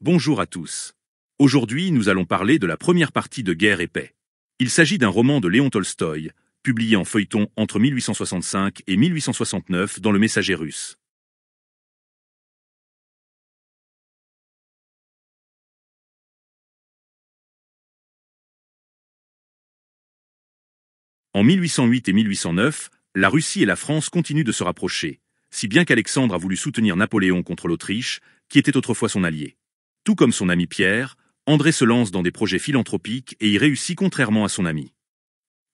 Bonjour à tous. Aujourd'hui, nous allons parler de la première partie de Guerre et paix. Il s'agit d'un roman de Léon Tolstoï, publié en feuilleton entre 1865 et 1869 dans Le Messager russe. En 1808 et 1809, la Russie et la France continuent de se rapprocher, si bien qu'Alexandre a voulu soutenir Napoléon contre l'Autriche, qui était autrefois son allié. Tout comme son ami Pierre, André se lance dans des projets philanthropiques et y réussit contrairement à son ami.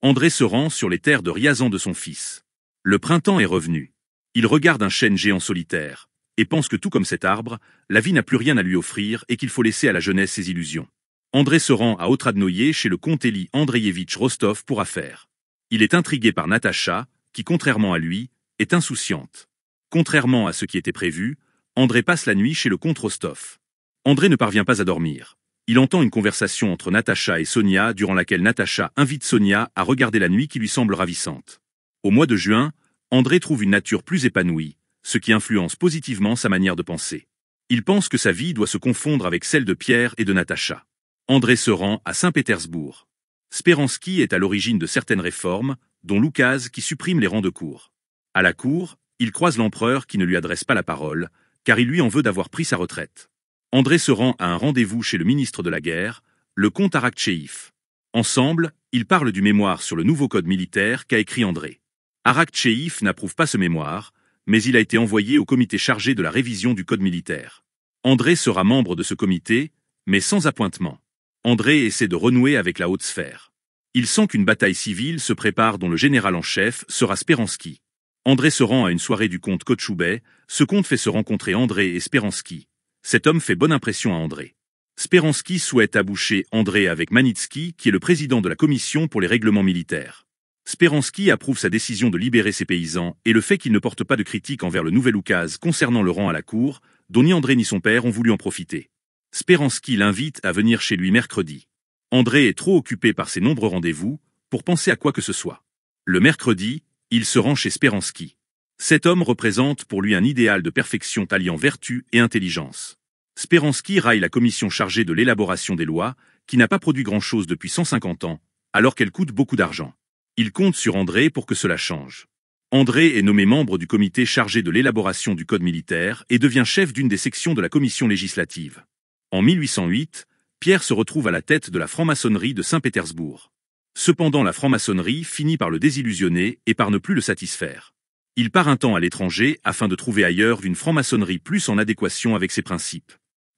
André se rend sur les terres de Riazan de son fils. Le printemps est revenu. Il regarde un chêne géant solitaire, et pense que tout comme cet arbre, la vie n'a plus rien à lui offrir et qu'il faut laisser à la jeunesse ses illusions. André se rend à Otradnoye chez le comte Élie Andreïevitch Rostov pour affaires. Il est intrigué par Natacha, qui, contrairement à lui, est insouciante. Contrairement à ce qui était prévu, André passe la nuit chez le comte Rostov. André ne parvient pas à dormir. Il entend une conversation entre Natacha et Sonia durant laquelle Natacha invite Sonia à regarder la nuit qui lui semble ravissante. Au mois de juin, André trouve une nature plus épanouie, ce qui influence positivement sa manière de penser. Il pense que sa vie doit se confondre avec celle de Pierre et de Natacha. André se rend à Saint-Pétersbourg. Speransky est à l'origine de certaines réformes, dont l'oukase qui supprime les rangs de cour. À la cour, il croise l'empereur qui ne lui adresse pas la parole, car il lui en veut d'avoir pris sa retraite. André se rend à un rendez-vous chez le ministre de la Guerre, le comte Arakcheïf. Ensemble, ils parlent du mémoire sur le nouveau code militaire qu'a écrit André. Arakcheïf n'approuve pas ce mémoire, mais il a été envoyé au comité chargé de la révision du code militaire. André sera membre de ce comité, mais sans appointement. André essaie de renouer avec la haute sphère. Il sent qu'une bataille civile se prépare dont le général en chef sera Speransky. André se rend à une soirée du comte Kotchoubet, ce comte fait se rencontrer André et Speransky. Cet homme fait bonne impression à André. Speransky souhaite aboucher André avec Manitsky, qui est le président de la commission pour les règlements militaires. Speransky approuve sa décision de libérer ses paysans et le fait qu'il ne porte pas de critique envers le nouvel oukase concernant le rang à la cour, dont ni André ni son père ont voulu en profiter. Speransky l'invite à venir chez lui mercredi. André est trop occupé par ses nombreux rendez-vous pour penser à quoi que ce soit. Le mercredi, il se rend chez Speransky. Cet homme représente pour lui un idéal de perfection alliant vertu et intelligence. Speransky raille la commission chargée de l'élaboration des lois, qui n'a pas produit grand-chose depuis 150 ans, alors qu'elle coûte beaucoup d'argent. Il compte sur André pour que cela change. André est nommé membre du comité chargé de l'élaboration du code militaire et devient chef d'une des sections de la commission législative. En 1808, Pierre se retrouve à la tête de la franc-maçonnerie de Saint-Pétersbourg. Cependant, la franc-maçonnerie finit par le désillusionner et par ne plus le satisfaire. Il part un temps à l'étranger afin de trouver ailleurs une franc-maçonnerie plus en adéquation avec ses principes.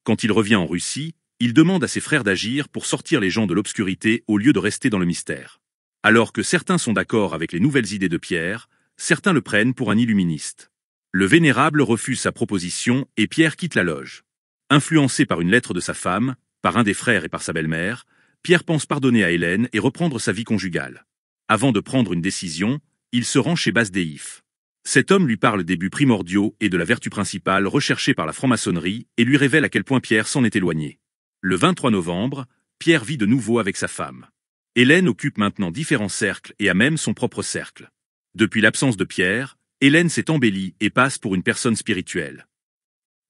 Quand il revient en Russie, il demande à ses frères d'agir pour sortir les gens de l'obscurité au lieu de rester dans le mystère. Alors que certains sont d'accord avec les nouvelles idées de Pierre, certains le prennent pour un illuministe. Le vénérable refuse sa proposition et Pierre quitte la loge. Influencé par une lettre de sa femme, par un des frères et par sa belle-mère, Pierre pense pardonner à Hélène et reprendre sa vie conjugale. Avant de prendre une décision, il se rend chez Bazdeïf. Cet homme lui parle des buts primordiaux et de la vertu principale recherchée par la franc-maçonnerie et lui révèle à quel point Pierre s'en est éloigné. Le 23 novembre, Pierre vit de nouveau avec sa femme. Hélène occupe maintenant différents cercles et a même son propre cercle. Depuis l'absence de Pierre, Hélène s'est embellie et passe pour une personne spirituelle.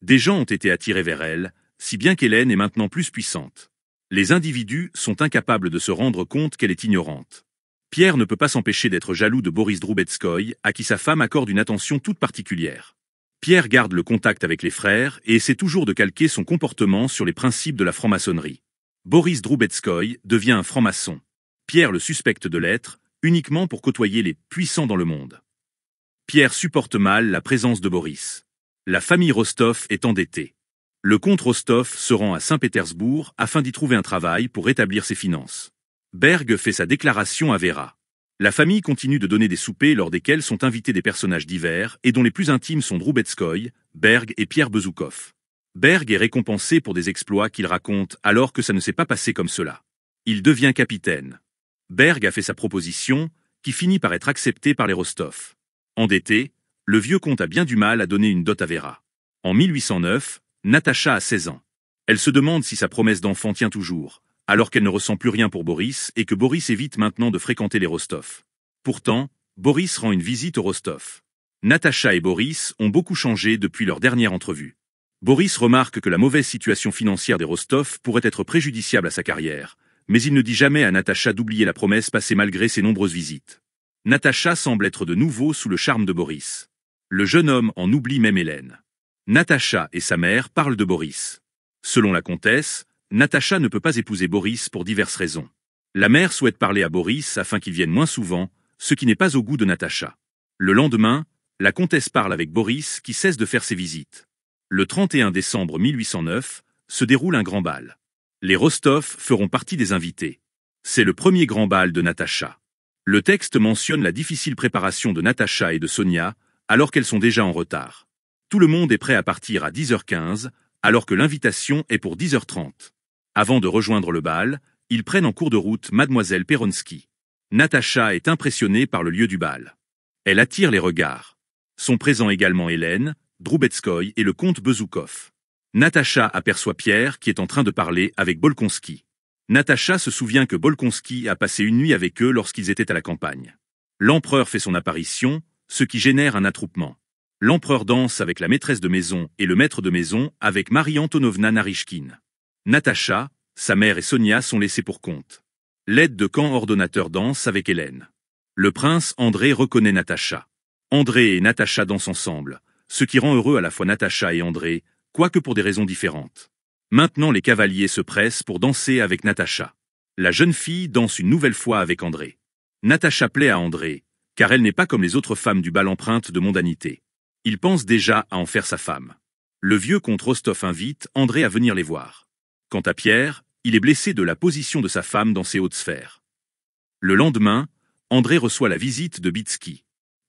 Des gens ont été attirés vers elle, si bien qu'Hélène est maintenant plus puissante. Les individus sont incapables de se rendre compte qu'elle est ignorante. Pierre ne peut pas s'empêcher d'être jaloux de Boris Droubetskoy, à qui sa femme accorde une attention toute particulière. Pierre garde le contact avec les frères et essaie toujours de calquer son comportement sur les principes de la franc-maçonnerie. Boris Droubetskoy devient un franc-maçon. Pierre le suspecte de l'être, uniquement pour côtoyer les puissants dans le monde. Pierre supporte mal la présence de Boris. La famille Rostov est endettée. Le comte Rostov se rend à Saint-Pétersbourg afin d'y trouver un travail pour rétablir ses finances. Berg fait sa déclaration à Vera. La famille continue de donner des soupers lors desquels sont invités des personnages divers et dont les plus intimes sont Droubetskoy, Berg et Pierre Bezoukov. Berg est récompensé pour des exploits qu'il raconte alors que ça ne s'est pas passé comme cela. Il devient capitaine. Berg a fait sa proposition, qui finit par être acceptée par les Rostov. Endetté, le vieux comte a bien du mal à donner une dot à Vera. En 1809, Natacha a 16 ans. Elle se demande si sa promesse d'enfant tient toujours, alors qu'elle ne ressent plus rien pour Boris et que Boris évite maintenant de fréquenter les Rostov. Pourtant, Boris rend une visite aux Rostov. Natacha et Boris ont beaucoup changé depuis leur dernière entrevue. Boris remarque que la mauvaise situation financière des Rostov pourrait être préjudiciable à sa carrière, mais il ne dit jamais à Natacha d'oublier la promesse passée malgré ses nombreuses visites. Natacha semble être de nouveau sous le charme de Boris. Le jeune homme en oublie même Hélène. Natacha et sa mère parlent de Boris. Selon la comtesse, Natacha ne peut pas épouser Boris pour diverses raisons. La mère souhaite parler à Boris afin qu'il vienne moins souvent, ce qui n'est pas au goût de Natacha. Le lendemain, la comtesse parle avec Boris qui cesse de faire ses visites. Le 31 décembre 1809, se déroule un grand bal. Les Rostov feront partie des invités. C'est le premier grand bal de Natacha. Le texte mentionne la difficile préparation de Natacha et de Sonia, alors qu'elles sont déjà en retard. Tout le monde est prêt à partir à 10h15, alors que l'invitation est pour 10h30. Avant de rejoindre le bal, ils prennent en cours de route Mademoiselle Peronsky. Natacha est impressionnée par le lieu du bal. Elle attire les regards. Sont présents également Hélène, Droubetskoy et le comte Bezoukov. Natacha aperçoit Pierre qui est en train de parler avec Bolkonski. Natacha se souvient que Bolkonski a passé une nuit avec eux lorsqu'ils étaient à la campagne. L'empereur fait son apparition, ce qui génère un attroupement. L'empereur danse avec la maîtresse de maison et le maître de maison avec Marie-Antonovna Narishkine. Natacha, sa mère et Sonia sont laissées pour compte. L'aide de camp ordonnateur danse avec Hélène. Le prince André reconnaît Natacha. André et Natacha dansent ensemble, ce qui rend heureux à la fois Natacha et André, quoique pour des raisons différentes. Maintenant les cavaliers se pressent pour danser avec Natacha. La jeune fille danse une nouvelle fois avec André. Natacha plaît à André, car elle n'est pas comme les autres femmes du bal empreintes de mondanité. Il pense déjà à en faire sa femme. Le vieux comte Rostov invite André à venir les voir. Quant à Pierre, il est blessé de la position de sa femme dans ses hautes sphères. Le lendemain, André reçoit la visite de Bitsky.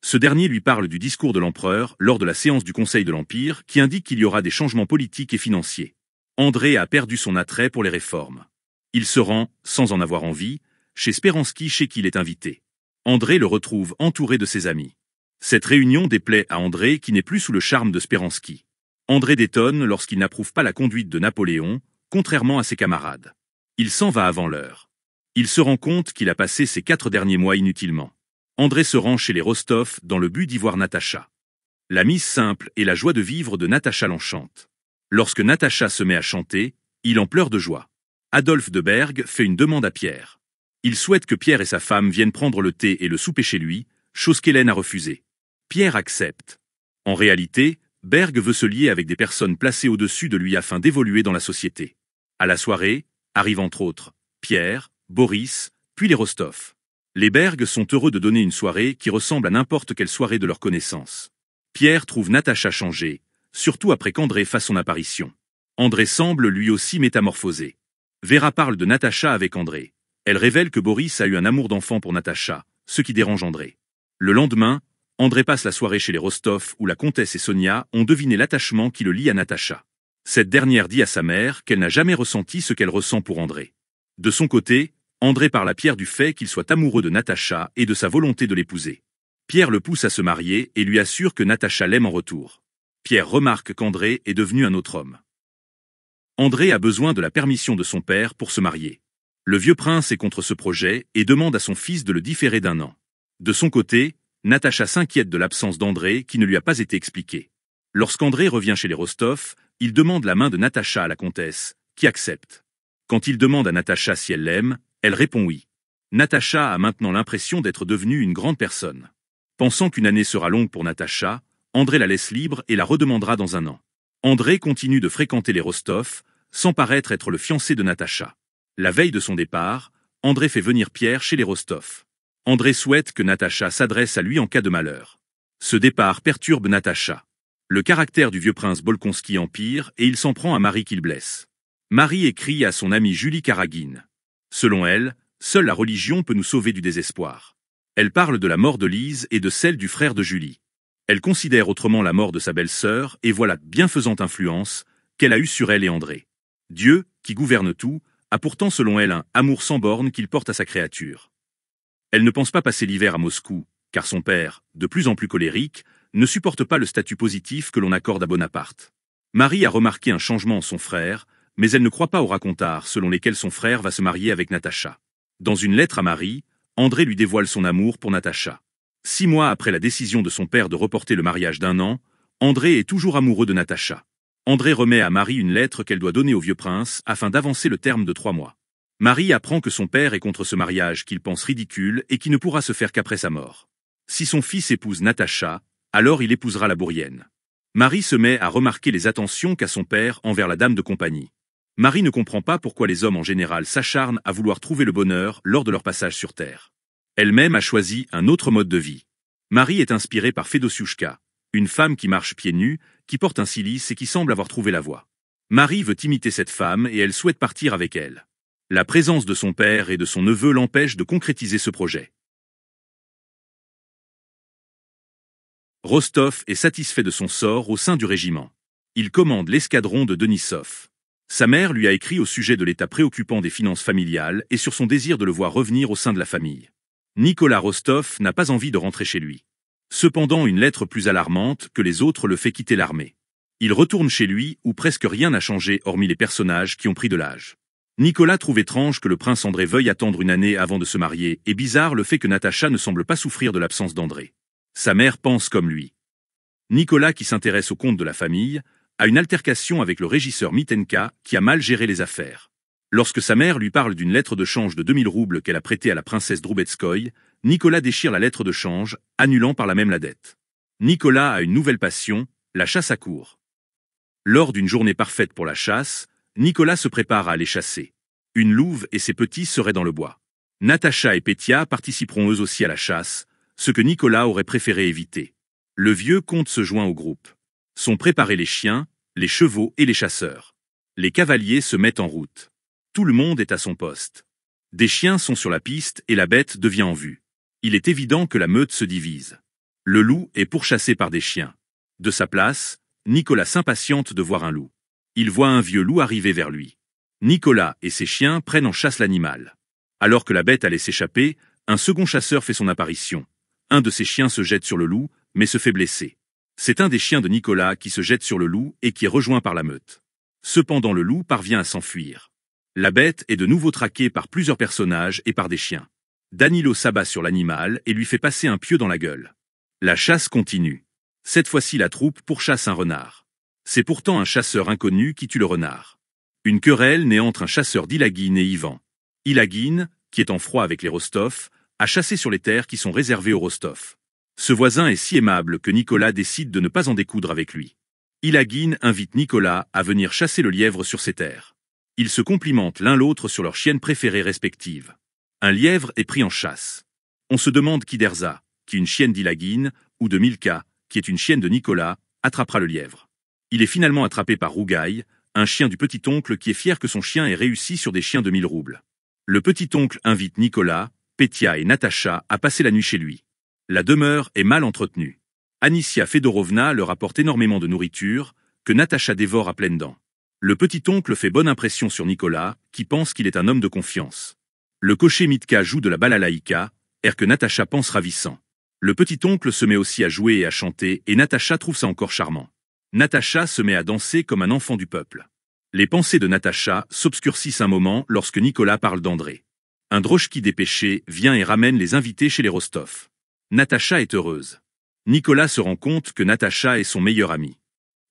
Ce dernier lui parle du discours de l'empereur lors de la séance du Conseil de l'Empire qui indique qu'il y aura des changements politiques et financiers. André a perdu son attrait pour les réformes. Il se rend, sans en avoir envie, chez Speransky chez qui il est invité. André le retrouve entouré de ses amis. Cette réunion déplaît à André qui n'est plus sous le charme de Speransky. André détonne lorsqu'il n'approuve pas la conduite de Napoléon, contrairement à ses camarades. Il s'en va avant l'heure. Il se rend compte qu'il a passé ces 4 derniers mois inutilement. André se rend chez les Rostov dans le but d'y voir Natacha. La mise simple et la joie de vivre de Natacha l'enchantent. Lorsque Natacha se met à chanter, il en pleure de joie. Adolphe de Berg fait une demande à Pierre. Il souhaite que Pierre et sa femme viennent prendre le thé et le souper chez lui, chose qu'Hélène a refusée. Pierre accepte. En réalité, Berg veut se lier avec des personnes placées au-dessus de lui afin d'évoluer dans la société. À la soirée, arrivent entre autres Pierre, Boris, puis les Rostov. Les Berg sont heureux de donner une soirée qui ressemble à n'importe quelle soirée de leur connaissance. Pierre trouve Natacha changée, surtout après qu'André fasse son apparition. André semble lui aussi métamorphosé. Vera parle de Natacha avec André. Elle révèle que Boris a eu un amour d'enfant pour Natacha, ce qui dérange André. Le lendemain, André passe la soirée chez les Rostov où la comtesse et Sonia ont deviné l'attachement qui le lie à Natacha. Cette dernière dit à sa mère qu'elle n'a jamais ressenti ce qu'elle ressent pour André. De son côté, André parle à Pierre du fait qu'il soit amoureux de Natacha et de sa volonté de l'épouser. Pierre le pousse à se marier et lui assure que Natacha l'aime en retour. Pierre remarque qu'André est devenu un autre homme. André a besoin de la permission de son père pour se marier. Le vieux prince est contre ce projet et demande à son fils de le différer d'1 an. De son côté, Natacha s'inquiète de l'absence d'André qui ne lui a pas été expliquée. Lorsqu'André revient chez les Rostov, il demande la main de Natacha à la comtesse, qui accepte. Quand il demande à Natacha si elle l'aime, elle répond oui. Natacha a maintenant l'impression d'être devenue une grande personne. Pensant qu'une année sera longue pour Natacha, André la laisse libre et la redemandera dans 1 an. André continue de fréquenter les Rostov, sans paraître être le fiancé de Natacha. La veille de son départ, André fait venir Pierre chez les Rostov. André souhaite que Natacha s'adresse à lui en cas de malheur. Ce départ perturbe Natacha. Le caractère du vieux prince Bolkonski empire et il s'en prend à Marie qu'il blesse. Marie écrit à son amie Julie Karagine. Selon elle, seule la religion peut nous sauver du désespoir. Elle parle de la mort de Lise et de celle du frère de Julie. Elle considère autrement la mort de sa belle-sœur et voit la bienfaisante influence qu'elle a eue sur elle et André. Dieu, qui gouverne tout, a pourtant selon elle un amour sans bornes qu'il porte à sa créature. Elle ne pense pas passer l'hiver à Moscou, car son père, de plus en plus colérique, ne supporte pas le statut positif que l'on accorde à Bonaparte. Marie a remarqué un changement en son frère, mais elle ne croit pas aux racontars selon lesquels son frère va se marier avec Natacha. Dans une lettre à Marie, André lui dévoile son amour pour Natacha. 6 mois après la décision de son père de reporter le mariage d'1 an, André est toujours amoureux de Natacha. André remet à Marie une lettre qu'elle doit donner au vieux prince afin d'avancer le terme de 3 mois. Marie apprend que son père est contre ce mariage qu'il pense ridicule et qui ne pourra se faire qu'après sa mort. Si son fils épouse Natacha, alors il épousera la bourrienne. Marie se met à remarquer les attentions qu'a son père envers la dame de compagnie. Marie ne comprend pas pourquoi les hommes en général s'acharnent à vouloir trouver le bonheur lors de leur passage sur Terre. Elle-même a choisi un autre mode de vie. Marie est inspirée par Fedosiushka, une femme qui marche pieds nus, qui porte un cilice et qui semble avoir trouvé la voie. Marie veut imiter cette femme et elle souhaite partir avec elle. La présence de son père et de son neveu l'empêche de concrétiser ce projet. Rostov est satisfait de son sort au sein du régiment. Il commande l'escadron de Denisov. Sa mère lui a écrit au sujet de l'état préoccupant des finances familiales et sur son désir de le voir revenir au sein de la famille. Nicolas Rostov n'a pas envie de rentrer chez lui. Cependant, une lettre plus alarmante que les autres le fait quitter l'armée. Il retourne chez lui où presque rien n'a changé hormis les personnages qui ont pris de l'âge. Nicolas trouve étrange que le prince André veuille attendre une année avant de se marier et bizarre le fait que Natacha ne semble pas souffrir de l'absence d'André. Sa mère pense comme lui. Nicolas, qui s'intéresse au compte de la famille, a une altercation avec le régisseur Mitenka qui a mal géré les affaires. Lorsque sa mère lui parle d'une lettre de change de 2000 roubles qu'elle a prêtée à la princesse Droubetskoy, Nicolas déchire la lettre de change, annulant par là même la dette. Nicolas a une nouvelle passion, la chasse à courre. Lors d'une journée parfaite pour la chasse, Nicolas se prépare à aller chasser. Une louve et ses petits seraient dans le bois. Natacha et Petia participeront eux aussi à la chasse, ce que Nicolas aurait préféré éviter. Le vieux comte se joint au groupe. Sont préparés les chiens, les chevaux et les chasseurs. Les cavaliers se mettent en route. Tout le monde est à son poste. Des chiens sont sur la piste et la bête devient en vue. Il est évident que la meute se divise. Le loup est pourchassé par des chiens. De sa place, Nicolas s'impatiente de voir un loup. Il voit un vieux loup arriver vers lui. Nicolas et ses chiens prennent en chasse l'animal. Alors que la bête allait s'échapper, un second chasseur fait son apparition. Un de ses chiens se jette sur le loup, mais se fait blesser. C'est un des chiens de Nicolas qui se jette sur le loup et qui est rejoint par la meute. Cependant, le loup parvient à s'enfuir. La bête est de nouveau traquée par plusieurs personnages et par des chiens. Danilo s'abat sur l'animal et lui fait passer un pieu dans la gueule. La chasse continue. Cette fois-ci, la troupe pourchasse un renard. C'est pourtant un chasseur inconnu qui tue le renard. Une querelle naît entre un chasseur d'Ilagine et Ivan. Ilagine, qui est en froid avec les Rostov, a chassé sur les terres qui sont réservées aux Rostov. Ce voisin est si aimable que Nicolas décide de ne pas en découdre avec lui. Ilagine invite Nicolas à venir chasser le lièvre sur ses terres. Ils se complimentent l'un l'autre sur leurs chiennes préférées respectives. Un lièvre est pris en chasse. On se demande qui d'Erza, qui est une chienne d'Ilagine, ou de Milka, qui est une chienne de Nicolas, attrapera le lièvre. Il est finalement attrapé par Rougaï, un chien du petit-oncle qui est fier que son chien ait réussi sur des chiens de 1000 roubles. Le petit-oncle invite Nicolas, Petia et Natacha à passer la nuit chez lui. La demeure est mal entretenue. Anicia Fedorovna leur apporte énormément de nourriture, que Natacha dévore à pleines dents. Le petit-oncle fait bonne impression sur Nicolas, qui pense qu'il est un homme de confiance. Le cocher Mitka joue de la balalaïka, air que Natacha pense ravissant. Le petit-oncle se met aussi à jouer et à chanter, et Natacha trouve ça encore charmant. Natacha se met à danser comme un enfant du peuple. Les pensées de Natacha s'obscurcissent un moment lorsque Nicolas parle d'André. Un drochki dépêché vient et ramène les invités chez les Rostov. Natacha est heureuse. Nicolas se rend compte que Natacha est son meilleur ami.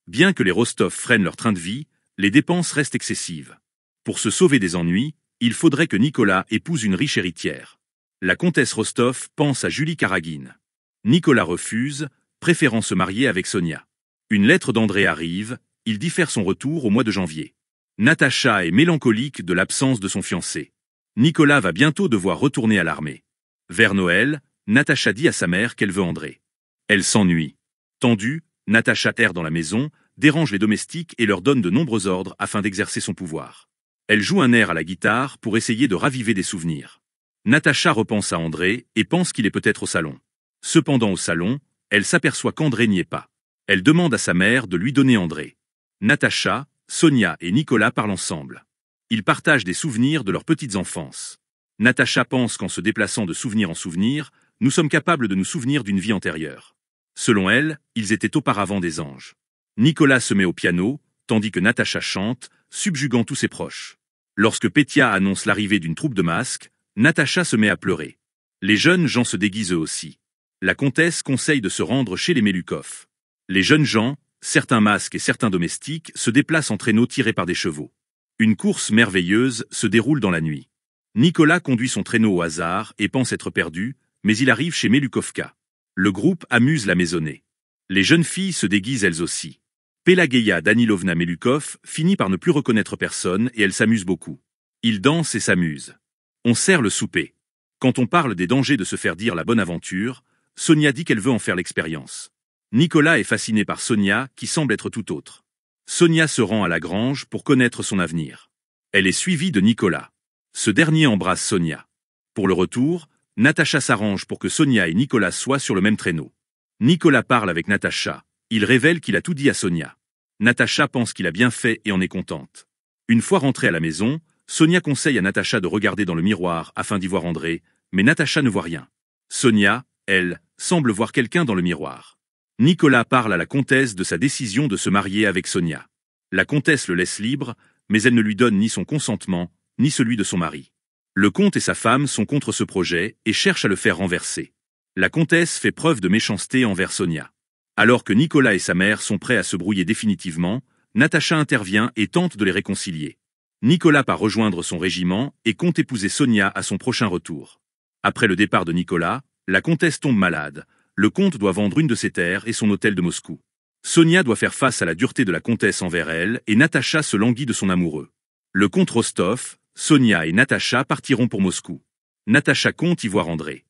Bien que les Rostov freinent leur train de vie, les dépenses restent excessives. Pour se sauver des ennuis, il faudrait que Nicolas épouse une riche héritière. La comtesse Rostov pense à Julie Karagine. Nicolas refuse, préférant se marier avec Sonia. Une lettre d'André arrive, il diffère son retour au mois de janvier. Natacha est mélancolique de l'absence de son fiancé. Nicolas va bientôt devoir retourner à l'armée. Vers Noël, Natacha dit à sa mère qu'elle veut André. Elle s'ennuie. Tendue, Natacha erre dans la maison, dérange les domestiques et leur donne de nombreux ordres afin d'exercer son pouvoir. Elle joue un air à la guitare pour essayer de raviver des souvenirs. Natacha repense à André et pense qu'il est peut-être au salon. Cependant au salon, elle s'aperçoit qu'André n'y est pas. Elle demande à sa mère de lui donner André. Natacha, Sonia et Nicolas parlent ensemble. Ils partagent des souvenirs de leurs petites enfances. Natacha pense qu'en se déplaçant de souvenir en souvenir, nous sommes capables de nous souvenir d'une vie antérieure. Selon elle, ils étaient auparavant des anges. Nicolas se met au piano, tandis que Natacha chante, subjuguant tous ses proches. Lorsque Petia annonce l'arrivée d'une troupe de masques, Natacha se met à pleurer. Les jeunes gens se déguisent eux aussi. La comtesse conseille de se rendre chez les Melukov. Les jeunes gens, Certains masques et certains domestiques se déplacent en traîneaux tirés par des chevaux. Une course merveilleuse se déroule dans la nuit. Nicolas conduit son traîneau au hasard et pense être perdu, mais il arrive chez Melukovka. Le groupe amuse la maisonnée. Les jeunes filles se déguisent elles aussi. Pelageya Danilovna Melukov finit par ne plus reconnaître personne et elle s'amuse beaucoup. Ils dansent et s'amusent. On sert le souper. Quand on parle des dangers de se faire dire la bonne aventure, Sonia dit qu'elle veut en faire l'expérience. Nicolas est fasciné par Sonia, qui semble être tout autre. Sonia se rend à la grange pour connaître son avenir. Elle est suivie de Nicolas. Ce dernier embrasse Sonia. Pour le retour, Natacha s'arrange pour que Sonia et Nicolas soient sur le même traîneau. Nicolas parle avec Natacha. Il révèle qu'il a tout dit à Sonia. Natacha pense qu'il a bien fait et en est contente. Une fois rentrée à la maison, Sonia conseille à Natacha de regarder dans le miroir afin d'y voir André, mais Natacha ne voit rien. Sonia, elle, semble voir quelqu'un dans le miroir. Nicolas parle à la comtesse de sa décision de se marier avec Sonia. La comtesse le laisse libre, mais elle ne lui donne ni son consentement, ni celui de son mari. Le comte et sa femme sont contre ce projet et cherchent à le faire renverser. La comtesse fait preuve de méchanceté envers Sonia. Alors que Nicolas et sa mère sont prêts à se brouiller définitivement, Natacha intervient et tente de les réconcilier. Nicolas part rejoindre son régiment et compte épouser Sonia à son prochain retour. Après le départ de Nicolas, la comtesse tombe malade. Le comte doit vendre une de ses terres et son hôtel de Moscou. Sonia doit faire face à la dureté de la comtesse envers elle et Natacha se languit de son amoureux. Le comte Rostov, Sonia et Natacha partiront pour Moscou. Natacha compte y voir André.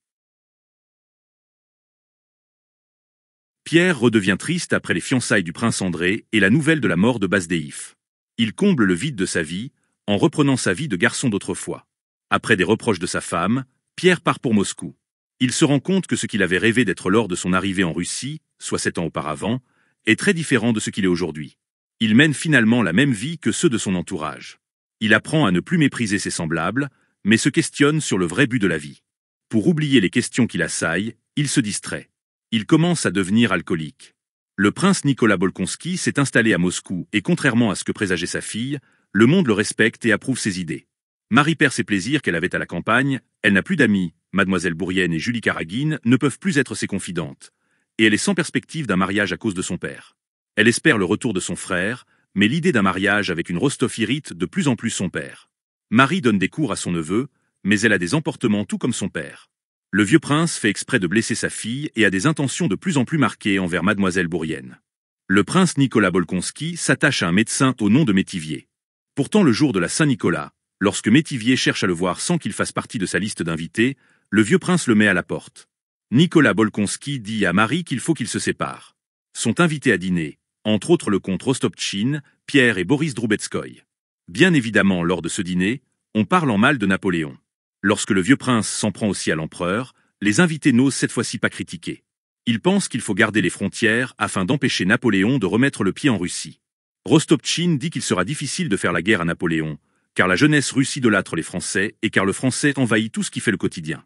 Pierre redevient triste après les fiançailles du prince André et la nouvelle de la mort de Bazdeïf. Il comble le vide de sa vie, en reprenant sa vie de garçon d'autrefois. Après des reproches de sa femme, Pierre part pour Moscou. Il se rend compte que ce qu'il avait rêvé d'être lors de son arrivée en Russie, soit 7 ans auparavant, est très différent de ce qu'il est aujourd'hui. Il mène finalement la même vie que ceux de son entourage. Il apprend à ne plus mépriser ses semblables, mais se questionne sur le vrai but de la vie. Pour oublier les questions qui l'assaillent, il se distrait. Il commence à devenir alcoolique. Le prince Nicolas Bolkonski s'est installé à Moscou et contrairement à ce que présageait sa fille, le monde le respecte et approuve ses idées. Marie perd ses plaisirs qu'elle avait à la campagne, elle n'a plus d'amis, Mademoiselle Bourienne et Julie Karagine ne peuvent plus être ses confidentes. Et elle est sans perspective d'un mariage à cause de son père. Elle espère le retour de son frère, mais l'idée d'un mariage avec une Rostov irrite de plus en plus son père. Marie donne des cours à son neveu, mais elle a des emportements tout comme son père. Le vieux prince fait exprès de blesser sa fille et a des intentions de plus en plus marquées envers Mademoiselle Bourienne. Le prince Nicolas Bolkonski s'attache à un médecin au nom de Métivier. Pourtant le jour de la Saint-Nicolas, lorsque Métivier cherche à le voir sans qu'il fasse partie de sa liste d'invités, le vieux prince le met à la porte. Nicolas Bolkonski dit à Marie qu'il faut qu'ils se séparent. Sont invités à dîner, entre autres le comte Rostopchine, Pierre et Boris Droubetskoy. Bien évidemment, lors de ce dîner, on parle en mal de Napoléon. Lorsque le vieux prince s'en prend aussi à l'empereur, les invités n'osent cette fois-ci pas critiquer. Ils pensent qu'il faut garder les frontières afin d'empêcher Napoléon de remettre le pied en Russie. Rostopchine dit qu'il sera difficile de faire la guerre à Napoléon, car la jeunesse russe idolâtre les Français et car le français envahit tout ce qui fait le quotidien.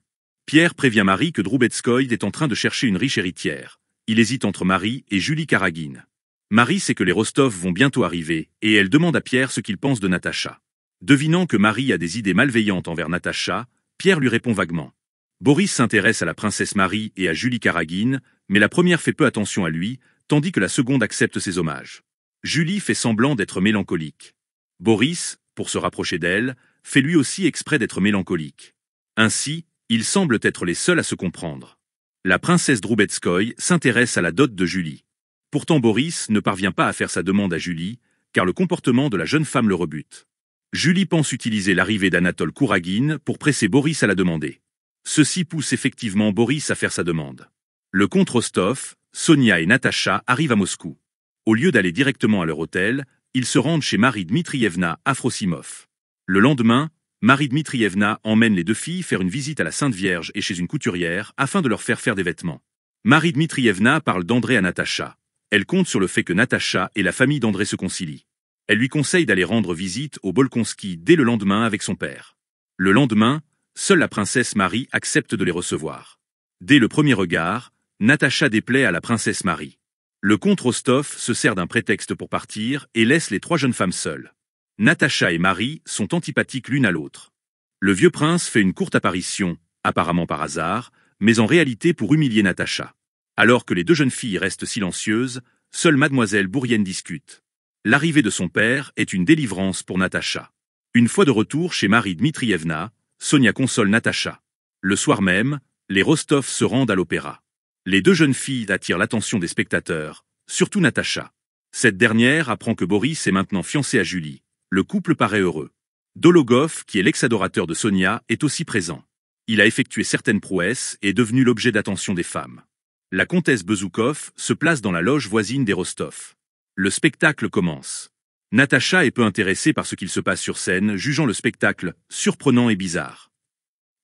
Pierre prévient Marie que Droubetskoy est en train de chercher une riche héritière. Il hésite entre Marie et Julie Karagine. Marie sait que les Rostov vont bientôt arriver, et elle demande à Pierre ce qu'il pense de Natacha. Devinant que Marie a des idées malveillantes envers Natacha, Pierre lui répond vaguement. Boris s'intéresse à la princesse Marie et à Julie Karagine, mais la première fait peu attention à lui, tandis que la seconde accepte ses hommages. Julie fait semblant d'être mélancolique. Boris, pour se rapprocher d'elle, fait lui aussi exprès d'être mélancolique. Ainsi, ils semblent être les seuls à se comprendre. La princesse Droubetskoy s'intéresse à la dot de Julie. Pourtant Boris ne parvient pas à faire sa demande à Julie, car le comportement de la jeune femme le rebute. Julie pense utiliser l'arrivée d'Anatole Kouragine pour presser Boris à la demander. Ceci pousse effectivement Boris à faire sa demande. Le comte Rostov, Sonia et Natacha arrivent à Moscou. Au lieu d'aller directement à leur hôtel, ils se rendent chez Marie Dmitrievna Afrosimov. Le lendemain, Marie Dmitrievna emmène les deux filles faire une visite à la Sainte Vierge et chez une couturière afin de leur faire des vêtements. Marie Dmitrievna parle d'André à Natacha. Elle compte sur le fait que Natacha et la famille d'André se concilient. Elle lui conseille d'aller rendre visite au Bolkonski dès le lendemain avec son père. Le lendemain, seule la princesse Marie accepte de les recevoir. Dès le premier regard, Natacha déplaît à la princesse Marie. Le comte Rostov se sert d'un prétexte pour partir et laisse les trois jeunes femmes seules. Natacha et Marie sont antipathiques l'une à l'autre. Le vieux prince fait une courte apparition, apparemment par hasard, mais en réalité pour humilier Natacha. Alors que les deux jeunes filles restent silencieuses, seule mademoiselle Bourienne discute. L'arrivée de son père est une délivrance pour Natacha. Une fois de retour chez Marie Dmitrievna, Sonia console Natacha. Le soir même, les Rostov se rendent à l'opéra. Les deux jeunes filles attirent l'attention des spectateurs, surtout Natacha. Cette dernière apprend que Boris est maintenant fiancé à Julie. Le couple paraît heureux. Dologov, qui est l'ex-adorateur de Sonia, est aussi présent. Il a effectué certaines prouesses et est devenu l'objet d'attention des femmes. La comtesse Bezoukov se place dans la loge voisine des Rostov. Le spectacle commence. Natacha est peu intéressée par ce qu'il se passe sur scène, jugeant le spectacle surprenant et bizarre.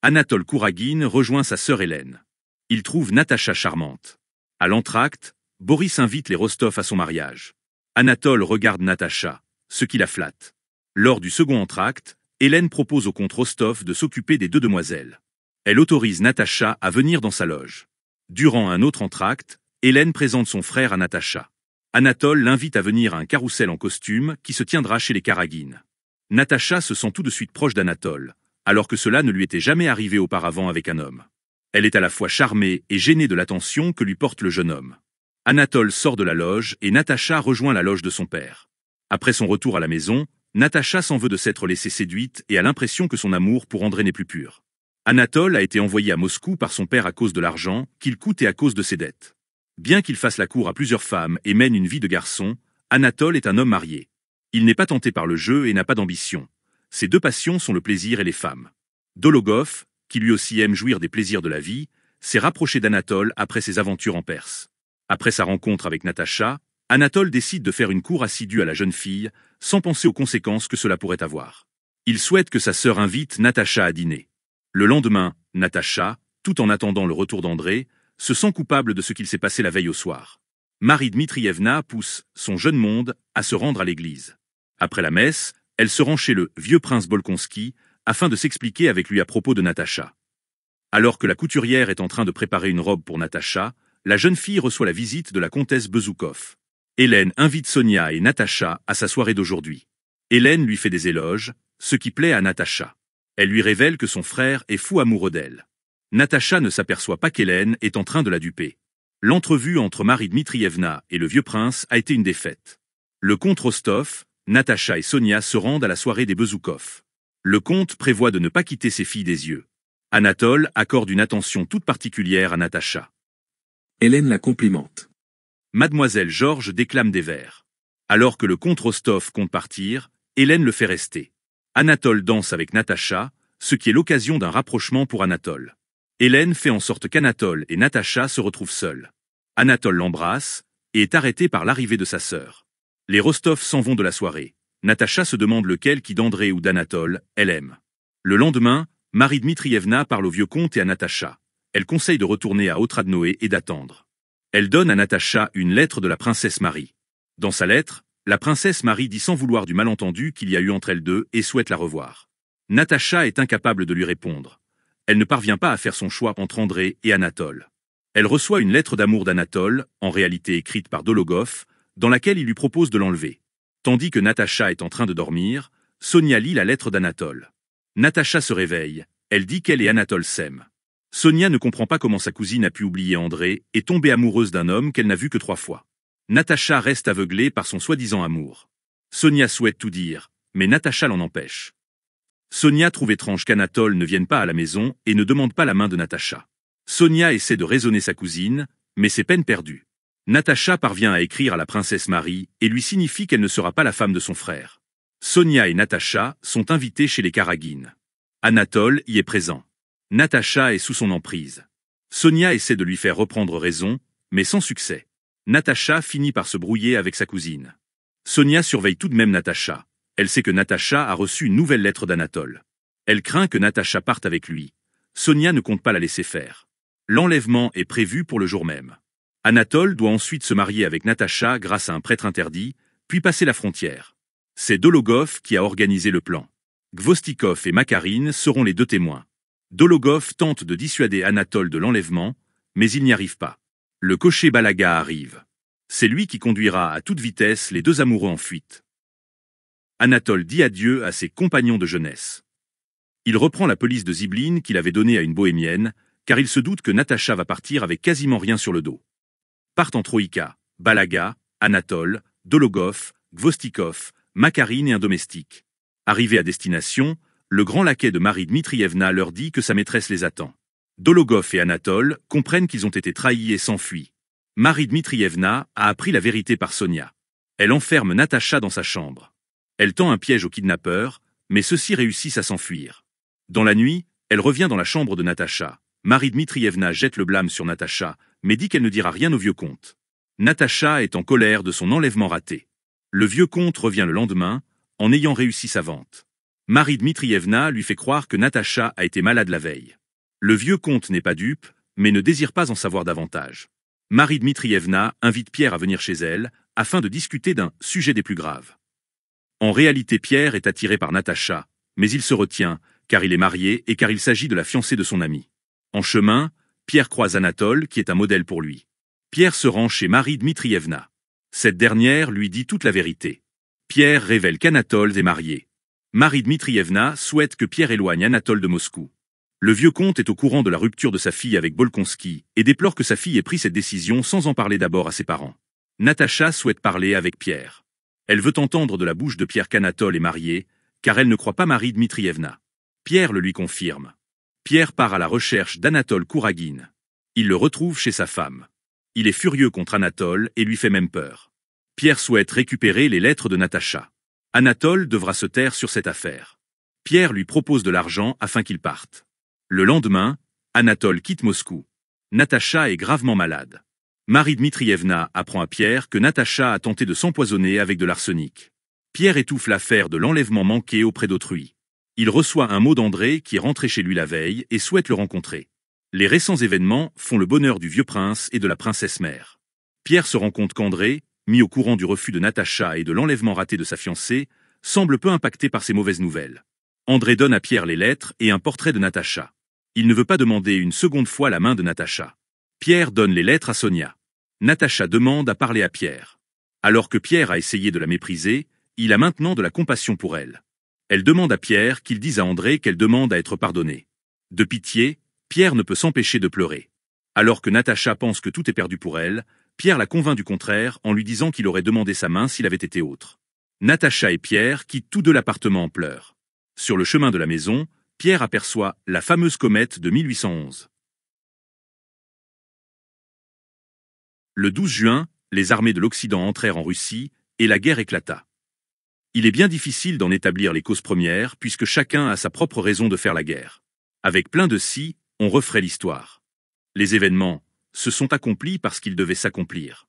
Anatole Kouragine rejoint sa sœur Hélène. Il trouve Natacha charmante. À l'entracte, Boris invite les Rostov à son mariage. Anatole regarde Natacha, ce qui la flatte. Lors du second entracte, Hélène propose au comte Rostov de s'occuper des deux demoiselles. Elle autorise Natacha à venir dans sa loge. Durant un autre entracte, Hélène présente son frère à Natacha. Anatole l'invite à venir à un carrousel en costume qui se tiendra chez les Karagines. Natacha se sent tout de suite proche d'Anatole, alors que cela ne lui était jamais arrivé auparavant avec un homme. Elle est à la fois charmée et gênée de l'attention que lui porte le jeune homme. Anatole sort de la loge et Natacha rejoint la loge de son père. Après son retour à la maison, Natacha s'en veut de s'être laissée séduite et a l'impression que son amour pour André n'est plus pur. Anatole a été envoyé à Moscou par son père à cause de l'argent qu'il coûte et à cause de ses dettes. Bien qu'il fasse la cour à plusieurs femmes et mène une vie de garçon, Anatole est un homme marié. Il n'est pas tenté par le jeu et n'a pas d'ambition. Ses deux passions sont le plaisir et les femmes. Dologov, qui lui aussi aime jouir des plaisirs de la vie, s'est rapproché d'Anatole après ses aventures en Perse. Après sa rencontre avec Natacha, Anatole décide de faire une cour assidue à la jeune fille, sans penser aux conséquences que cela pourrait avoir. Il souhaite que sa sœur invite Natacha à dîner. Le lendemain, Natacha, tout en attendant le retour d'André, se sent coupable de ce qu'il s'est passé la veille au soir. Marie Dmitrievna pousse son jeune monde à se rendre à l'église. Après la messe, elle se rend chez le vieux prince Bolkonski afin de s'expliquer avec lui à propos de Natacha. Alors que la couturière est en train de préparer une robe pour Natacha, la jeune fille reçoit la visite de la comtesse Bezoukov. Hélène invite Sonia et Natacha à sa soirée d'aujourd'hui. Hélène lui fait des éloges, ce qui plaît à Natacha. Elle lui révèle que son frère est fou amoureux d'elle. Natacha ne s'aperçoit pas qu'Hélène est en train de la duper. L'entrevue entre Marie Dmitrievna et le vieux prince a été une défaite. Le comte Rostov, Natacha et Sonia se rendent à la soirée des Bezoukov. Le comte prévoit de ne pas quitter ses filles des yeux. Anatole accorde une attention toute particulière à Natacha. Hélène la complimente. Mademoiselle Georges déclame des vers. Alors que le comte Rostov compte partir, Hélène le fait rester. Anatole danse avec Natacha, ce qui est l'occasion d'un rapprochement pour Anatole. Hélène fait en sorte qu'Anatole et Natacha se retrouvent seuls. Anatole l'embrasse et est arrêté par l'arrivée de sa sœur. Les Rostov s'en vont de la soirée. Natacha se demande lequel qui d'André ou d'Anatole elle aime. Le lendemain, Marie Dmitrievna parle au vieux comte et à Natacha. Elle conseille de retourner à Otradnoé et d'attendre. Elle donne à Natacha une lettre de la princesse Marie. Dans sa lettre, la princesse Marie dit sans vouloir du malentendu qu'il y a eu entre elles deux et souhaite la revoir. Natacha est incapable de lui répondre. Elle ne parvient pas à faire son choix entre André et Anatole. Elle reçoit une lettre d'amour d'Anatole, en réalité écrite par Dologov, dans laquelle il lui propose de l'enlever. Tandis que Natacha est en train de dormir, Sonia lit la lettre d'Anatole. Natacha se réveille, elle dit qu'elle et Anatole s'aiment. Sonia ne comprend pas comment sa cousine a pu oublier André et tomber amoureuse d'un homme qu'elle n'a vu que 3 fois. Natacha reste aveuglée par son soi-disant amour. Sonia souhaite tout dire, mais Natacha l'en empêche. Sonia trouve étrange qu'Anatole ne vienne pas à la maison et ne demande pas la main de Natacha. Sonia essaie de raisonner sa cousine, mais c'est peine perdue. Natacha parvient à écrire à la princesse Marie et lui signifie qu'elle ne sera pas la femme de son frère. Sonia et Natacha sont invités chez les Karagines. Anatole y est présent. Natacha est sous son emprise. Sonia essaie de lui faire reprendre raison, mais sans succès. Natacha finit par se brouiller avec sa cousine. Sonia surveille tout de même Natacha. Elle sait que Natacha a reçu une nouvelle lettre d'Anatole. Elle craint que Natacha parte avec lui. Sonia ne compte pas la laisser faire. L'enlèvement est prévu pour le jour même. Anatole doit ensuite se marier avec Natacha grâce à un prêtre interdit, puis passer la frontière. C'est Dologov qui a organisé le plan. Gvostikov et Makarine seront les 2 témoins. Dologov tente de dissuader Anatole de l'enlèvement, mais il n'y arrive pas. Le cocher Balaga arrive. C'est lui qui conduira à toute vitesse les 2 amoureux en fuite. Anatole dit adieu à ses compagnons de jeunesse. Il reprend la pelisse de zibeline qu'il avait donnée à une bohémienne, car il se doute que Natacha va partir avec quasiment rien sur le dos. Partent en troïka, Balaga, Anatole, Dologov, Gvostikov, Makarine et un domestique. Arrivé à destination, le grand laquais de Marie Dmitrievna leur dit que sa maîtresse les attend. Dologov et Anatole comprennent qu'ils ont été trahis et s'enfuient. Marie Dmitrievna a appris la vérité par Sonia. Elle enferme Natacha dans sa chambre. Elle tend un piège aux kidnappeurs, mais ceux-ci réussissent à s'enfuir. Dans la nuit, elle revient dans la chambre de Natacha. Marie Dmitrievna jette le blâme sur Natacha, mais dit qu'elle ne dira rien au vieux comte. Natacha est en colère de son enlèvement raté. Le vieux comte revient le lendemain, en ayant réussi sa vente. Marie Dmitrievna lui fait croire que Natacha a été malade la veille. Le vieux comte n'est pas dupe, mais ne désire pas en savoir davantage. Marie Dmitrievna invite Pierre à venir chez elle, afin de discuter d'un sujet des plus graves. En réalité, Pierre est attiré par Natacha, mais il se retient, car il est marié et car il s'agit de la fiancée de son ami. En chemin, Pierre croise Anatole, qui est un modèle pour lui. Pierre se rend chez Marie Dmitrievna. Cette dernière lui dit toute la vérité. Pierre révèle qu'Anatole est marié. Marie Dmitrievna souhaite que Pierre éloigne Anatole de Moscou. Le vieux comte est au courant de la rupture de sa fille avec Bolkonski et déplore que sa fille ait pris cette décision sans en parler d'abord à ses parents. Natacha souhaite parler avec Pierre. Elle veut entendre de la bouche de Pierre qu'Anatole est marié, car elle ne croit pas Marie Dmitrievna. Pierre le lui confirme. Pierre part à la recherche d'Anatole Kouragine. Il le retrouve chez sa femme. Il est furieux contre Anatole et lui fait même peur. Pierre souhaite récupérer les lettres de Natacha. Anatole devra se taire sur cette affaire. Pierre lui propose de l'argent afin qu'il parte. Le lendemain, Anatole quitte Moscou. Natacha est gravement malade. Marie Dmitrievna apprend à Pierre que Natacha a tenté de s'empoisonner avec de l'arsenic. Pierre étouffe l'affaire de l'enlèvement manqué auprès d'autrui. Il reçoit un mot d'André qui est rentré chez lui la veille et souhaite le rencontrer. Les récents événements font le bonheur du vieux prince et de la princesse mère. Pierre se rend compte qu'André, mis au courant du refus de Natacha et de l'enlèvement raté de sa fiancée, semble peu impacté par ces mauvaises nouvelles. André donne à Pierre les lettres et un portrait de Natacha. Il ne veut pas demander une seconde fois la main de Natacha. Pierre donne les lettres à Sonia. Natacha demande à parler à Pierre. Alors que Pierre a essayé de la mépriser, il a maintenant de la compassion pour elle. Elle demande à Pierre qu'il dise à André qu'elle demande à être pardonnée. De pitié, Pierre ne peut s'empêcher de pleurer. Alors que Natacha pense que tout est perdu pour elle, Pierre la convainc du contraire en lui disant qu'il aurait demandé sa main s'il avait été autre. Natacha et Pierre quittent tous deux l'appartement en pleurs. Sur le chemin de la maison, Pierre aperçoit la fameuse comète de 1811. Le 12 juin, les armées de l'Occident entrèrent en Russie et la guerre éclata. Il est bien difficile d'en établir les causes premières puisque chacun a sa propre raison de faire la guerre. Avec plein de si, on referait l'histoire. Les événements se sont accomplis parce qu'ils devaient s'accomplir.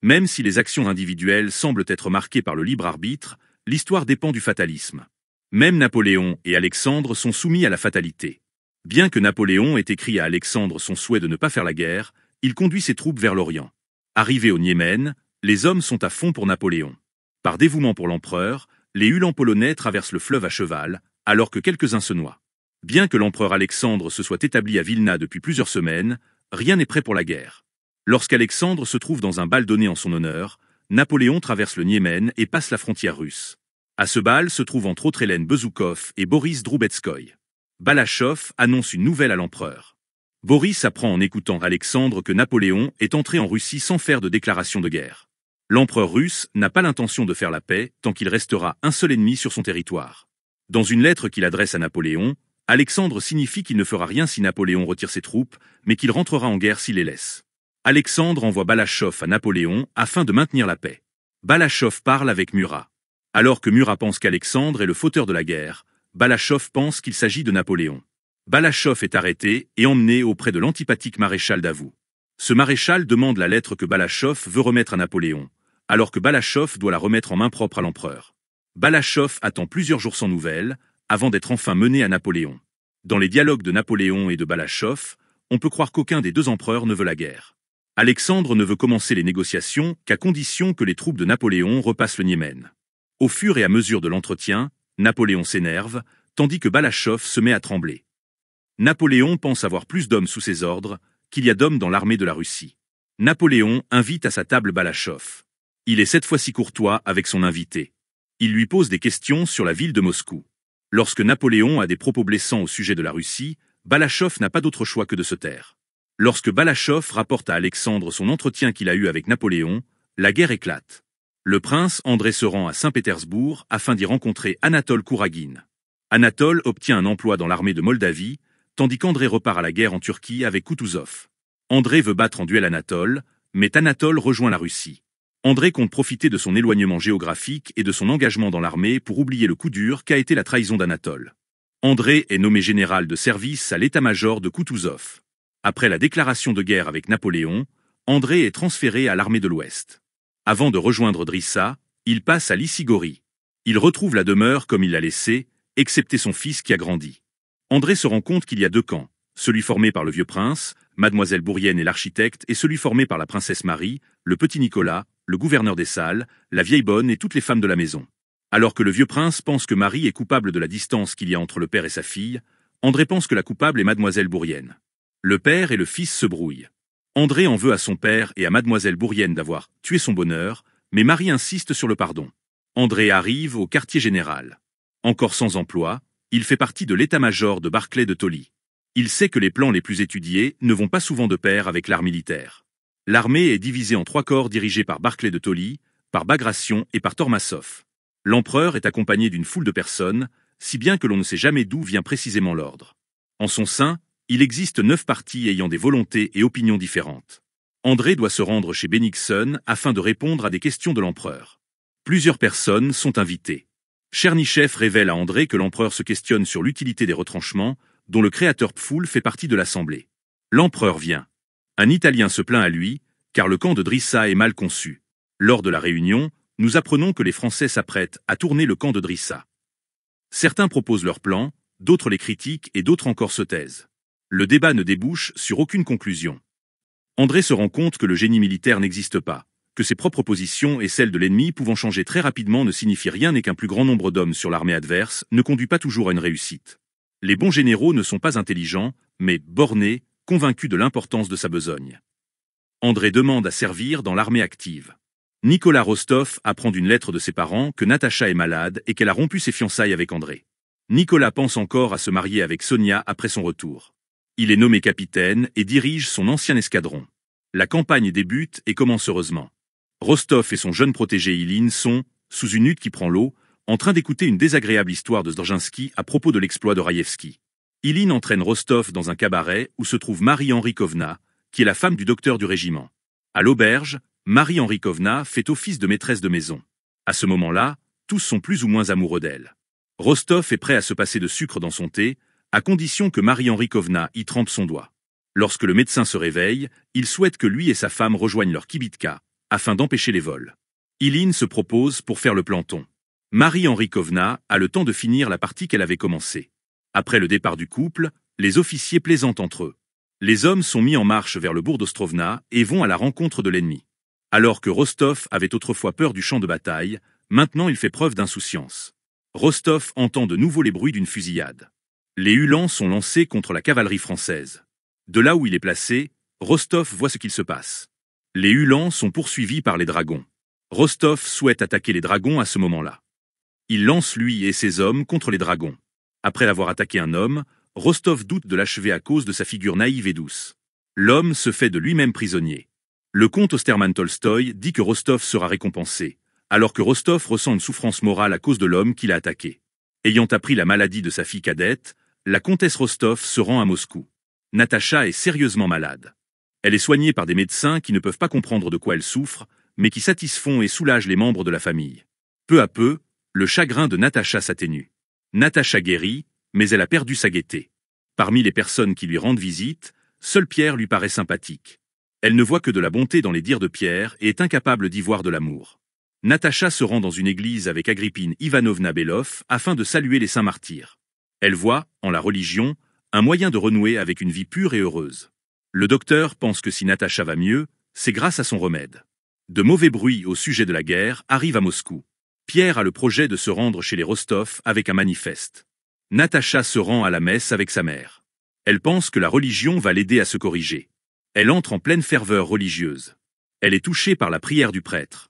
Même si les actions individuelles semblent être marquées par le libre arbitre, l'histoire dépend du fatalisme. Même Napoléon et Alexandre sont soumis à la fatalité. Bien que Napoléon ait écrit à Alexandre son souhait de ne pas faire la guerre, il conduit ses troupes vers l'Orient. Arrivés au Niémen, les hommes sont à fond pour Napoléon. Par dévouement pour l'empereur, les Uhlans polonais traversent le fleuve à cheval, alors que quelques-uns se noient. Bien que l'empereur Alexandre se soit établi à Vilna depuis plusieurs semaines, rien n'est prêt pour la guerre. Lorsqu'Alexandre se trouve dans un bal donné en son honneur, Napoléon traverse le Niémen et passe la frontière russe. À ce bal se trouvent entre autres Hélène Bezoukov et Boris Droubetskoy. Balachov annonce une nouvelle à l'empereur. Boris apprend en écoutant Alexandre que Napoléon est entré en Russie sans faire de déclaration de guerre. L'empereur russe n'a pas l'intention de faire la paix tant qu'il restera un seul ennemi sur son territoire. Dans une lettre qu'il adresse à Napoléon, Alexandre signifie qu'il ne fera rien si Napoléon retire ses troupes, mais qu'il rentrera en guerre s'il les laisse. Alexandre envoie Balachov à Napoléon afin de maintenir la paix. Balachov parle avec Murat. Alors que Murat pense qu'Alexandre est le fauteur de la guerre, Balachov pense qu'il s'agit de Napoléon. Balachov est arrêté et emmené auprès de l'antipathique maréchal Davout. Ce maréchal demande la lettre que Balachov veut remettre à Napoléon, alors que Balachov doit la remettre en main propre à l'empereur. Balachov attend plusieurs jours sans nouvelles, avant d'être enfin mené à Napoléon. Dans les dialogues de Napoléon et de Balachov, on peut croire qu'aucun des deux empereurs ne veut la guerre. Alexandre ne veut commencer les négociations qu'à condition que les troupes de Napoléon repassent le Niémen. Au fur et à mesure de l'entretien, Napoléon s'énerve, tandis que Balachov se met à trembler. Napoléon pense avoir plus d'hommes sous ses ordres qu'il y a d'hommes dans l'armée de la Russie. Napoléon invite à sa table Balachov. Il est cette fois-ci courtois avec son invité. Il lui pose des questions sur la ville de Moscou. Lorsque Napoléon a des propos blessants au sujet de la Russie, Balachov n'a pas d'autre choix que de se taire. Lorsque Balachov rapporte à Alexandre son entretien qu'il a eu avec Napoléon, La guerre éclate. Le prince André se rend à Saint-Pétersbourg afin d'y rencontrer Anatole Kouragine. Anatole obtient un emploi dans l'armée de Moldavie, tandis qu'André repart à la guerre en Turquie avec Kutuzov. André veut battre en duel Anatole, mais Anatole rejoint la Russie. André compte profiter de son éloignement géographique et de son engagement dans l'armée pour oublier le coup dur qu'a été la trahison d'Anatole. André est nommé général de service à l'état-major de Kutuzov. Après la déclaration de guerre avec Napoléon, André est transféré à l'armée de l'Ouest. Avant de rejoindre Drissa, il passe à Lissigori. Il retrouve la demeure comme il l'a laissée, excepté son fils qui a grandi. André se rend compte qu'il y a deux camps, celui formé par le vieux prince, mademoiselle Bourienne et l'architecte, et celui formé par la princesse Marie, le petit Nicolas, le gouverneur des Salles, la vieille bonne et toutes les femmes de la maison. Alors que le vieux prince pense que Marie est coupable de la distance qu'il y a entre le père et sa fille, André pense que la coupable est mademoiselle Bourienne. Le père et le fils se brouillent. André en veut à son père et à mademoiselle Bourienne d'avoir tué son bonheur, mais Marie insiste sur le pardon. André arrive au quartier général. Encore sans emploi, il fait partie de l'état-major de Barclay de Tolly. Il sait que les plans les plus étudiés ne vont pas souvent de pair avec l'art militaire. L'armée est divisée en 3 corps dirigés par Barclay de Tolly, par Bagration et par Tormasov. L'empereur est accompagné d'une foule de personnes, si bien que l'on ne sait jamais d'où vient précisément l'ordre. En son sein, il existe 9 partis ayant des volontés et opinions différentes. André doit se rendre chez Bennigsen afin de répondre à des questions de l'empereur. Plusieurs personnes sont invitées. Tchernychev révèle à André que l'empereur se questionne sur l'utilité des retranchements, dont le créateur Pfoul fait partie de l'Assemblée. L'empereur vient. Un Italien se plaint à lui, car le camp de Drissa est mal conçu. Lors de la réunion, nous apprenons que les Français s'apprêtent à tourner le camp de Drissa. Certains proposent leur plan, d'autres les critiquent et d'autres encore se taisent. Le débat ne débouche sur aucune conclusion. André se rend compte que le génie militaire n'existe pas, que ses propres positions et celles de l'ennemi pouvant changer très rapidement ne signifient rien et qu'un plus grand nombre d'hommes sur l'armée adverse ne conduit pas toujours à une réussite. Les bons généraux ne sont pas intelligents, mais bornés, convaincus de l'importance de sa besogne. André demande à servir dans l'armée active. Nicolas Rostov apprend d'une lettre de ses parents que Natacha est malade et qu'elle a rompu ses fiançailles avec André. Nicolas pense encore à se marier avec Sonia après son retour. Il est nommé capitaine et dirige son ancien escadron. La campagne débute et commence heureusement. Rostov et son jeune protégé Iline sont, sous une hutte qui prend l'eau, en train d'écouter une désagréable histoire de Zdrzhinski à propos de l'exploit de Raïevski. Iline entraîne Rostov dans un cabaret où se trouve Marie Henrikovna, qui est la femme du docteur du régiment. À l'auberge, Marie Henrikovna fait office de maîtresse de maison. À ce moment-là, tous sont plus ou moins amoureux d'elle. Rostov est prêt à se passer de sucre dans son thé, à condition que Marie Henrikovna y trempe son doigt. Lorsque le médecin se réveille, il souhaite que lui et sa femme rejoignent leur kibitka, afin d'empêcher les vols. Iline se propose pour faire le planton. Marie Henrikovna a le temps de finir la partie qu'elle avait commencée. Après le départ du couple, les officiers plaisantent entre eux. Les hommes sont mis en marche vers le bourg d'Ostrovna et vont à la rencontre de l'ennemi. Alors que Rostov avait autrefois peur du champ de bataille, maintenant il fait preuve d'insouciance. Rostov entend de nouveau les bruits d'une fusillade. Les Uhlans sont lancés contre la cavalerie française. De là où il est placé, Rostov voit ce qu'il se passe. Les Uhlans sont poursuivis par les dragons. Rostov souhaite attaquer les dragons à ce moment-là. Il lance lui et ses hommes contre les dragons. Après avoir attaqué un homme, Rostov doute de l'achever à cause de sa figure naïve et douce. L'homme se fait de lui-même prisonnier. Le comte Osterman Tolstoï dit que Rostov sera récompensé, alors que Rostov ressent une souffrance morale à cause de l'homme qui l'a attaqué. Ayant appris la maladie de sa fille cadette, la comtesse Rostov se rend à Moscou. Natacha est sérieusement malade. Elle est soignée par des médecins qui ne peuvent pas comprendre de quoi elle souffre, mais qui satisfont et soulagent les membres de la famille. Peu à peu, le chagrin de Natacha s'atténue. Natacha guérit, mais elle a perdu sa gaieté. Parmi les personnes qui lui rendent visite, seule Pierre lui paraît sympathique. Elle ne voit que de la bonté dans les dires de Pierre et est incapable d'y voir de l'amour. Natacha se rend dans une église avec Agrippine Ivanovna Belov afin de saluer les saints martyrs. Elle voit, en la religion, un moyen de renouer avec une vie pure et heureuse. Le docteur pense que si Natacha va mieux, c'est grâce à son remède. De mauvais bruits au sujet de la guerre arrivent à Moscou. Pierre a le projet de se rendre chez les Rostov avec un manifeste. Natacha se rend à la messe avec sa mère. Elle pense que la religion va l'aider à se corriger. Elle entre en pleine ferveur religieuse. Elle est touchée par la prière du prêtre.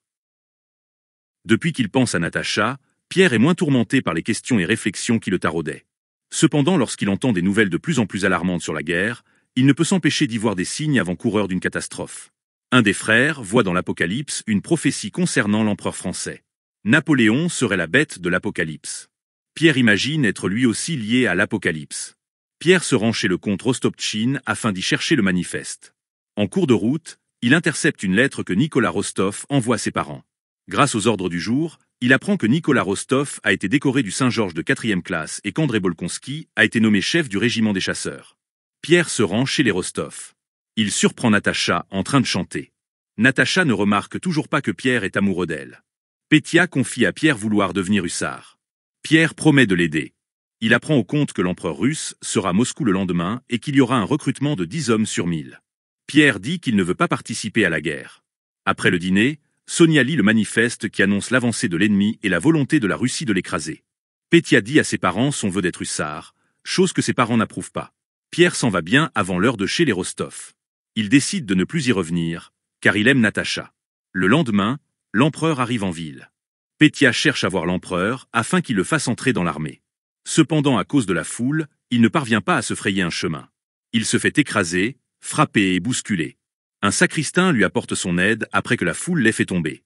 Depuis qu'il pense à Natacha, Pierre est moins tourmenté par les questions et réflexions qui le taraudaient. Cependant, lorsqu'il entend des nouvelles de plus en plus alarmantes sur la guerre, il ne peut s'empêcher d'y voir des signes avant-coureurs d'une catastrophe. Un des frères voit dans l'Apocalypse une prophétie concernant l'empereur français. Napoléon serait la bête de l'Apocalypse. Pierre imagine être lui aussi lié à l'Apocalypse. Pierre se rend chez le comte Rostopchine afin d'y chercher le manifeste. En cours de route, il intercepte une lettre que Nicolas Rostov envoie à ses parents. Grâce aux ordres du jour, il apprend que Nicolas Rostov a été décoré du Saint-Georges de 4e classe et qu'André Bolkonski a été nommé chef du régiment des chasseurs. Pierre se rend chez les Rostov. Il surprend Natacha en train de chanter. Natacha ne remarque toujours pas que Pierre est amoureux d'elle. Pétia confie à Pierre vouloir devenir hussard. Pierre promet de l'aider. Il apprend au comte que l'empereur russe sera à Moscou le lendemain et qu'il y aura un recrutement de 10 hommes sur 1000. Pierre dit qu'il ne veut pas participer à la guerre. Après le dîner, Sonia lit le manifeste qui annonce l'avancée de l'ennemi et la volonté de la Russie de l'écraser. Pétia dit à ses parents son vœu d'être hussard, chose que ses parents n'approuvent pas. Pierre s'en va bien avant l'heure de chez les Rostov. Il décide de ne plus y revenir, car il aime Natacha. Le lendemain, l'empereur arrive en ville. Pétia cherche à voir l'empereur afin qu'il le fasse entrer dans l'armée. Cependant, à cause de la foule, il ne parvient pas à se frayer un chemin. Il se fait écraser, frapper et bousculer. Un sacristain lui apporte son aide après que la foule l'ait fait tomber.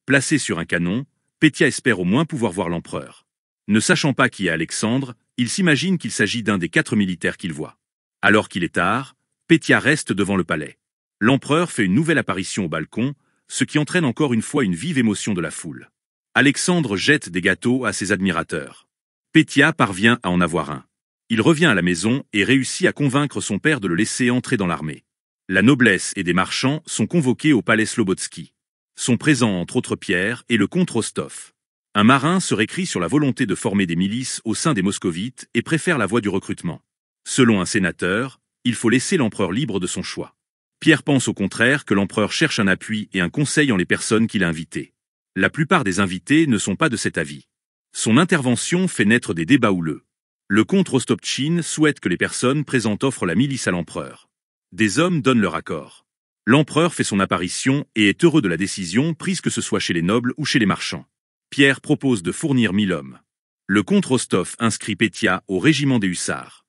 Placé sur un canon, Pétia espère au moins pouvoir voir l'empereur. Ne sachant pas qui est Alexandre, il s'imagine qu'il s'agit d'un des 4 militaires qu'il voit. Alors qu'il est tard, Pétia reste devant le palais. L'empereur fait une nouvelle apparition au balcon, ce qui entraîne encore une fois une vive émotion de la foule. Alexandre jette des gâteaux à ses admirateurs. Pétia parvient à en avoir un. Il revient à la maison et réussit à convaincre son père de le laisser entrer dans l'armée. La noblesse et des marchands sont convoqués au palais Slobodsky. Sont présents entre autres Pierre et le comte Rostov. Un marin se récrie sur la volonté de former des milices au sein des moscovites et préfère la voie du recrutement. Selon un sénateur, il faut laisser l'empereur libre de son choix. Pierre pense au contraire que l'empereur cherche un appui et un conseil en les personnes qu'il a invitées. La plupart des invités ne sont pas de cet avis. Son intervention fait naître des débats houleux. Le comte Rostopchine souhaite que les personnes présentes offrent la milice à l'empereur. Des hommes donnent leur accord. L'empereur fait son apparition et est heureux de la décision prise que ce soit chez les nobles ou chez les marchands. Pierre propose de fournir 1000 hommes. Le comte Rostov inscrit Pétia au régiment des hussards.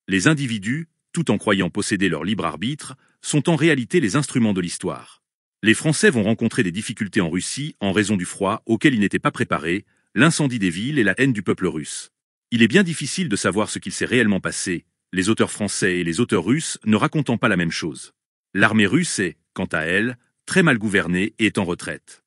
Les individus, tout en croyant posséder leur libre arbitre, sont en réalité les instruments de l'histoire. Les Français vont rencontrer des difficultés en Russie en raison du froid auquel ils n'étaient pas préparés, l'incendie des villes et la haine du peuple russe. Il est bien difficile de savoir ce qu'il s'est réellement passé, les auteurs français et les auteurs russes ne racontant pas la même chose. L'armée russe est, quant à elle, très mal gouvernée et est en retraite.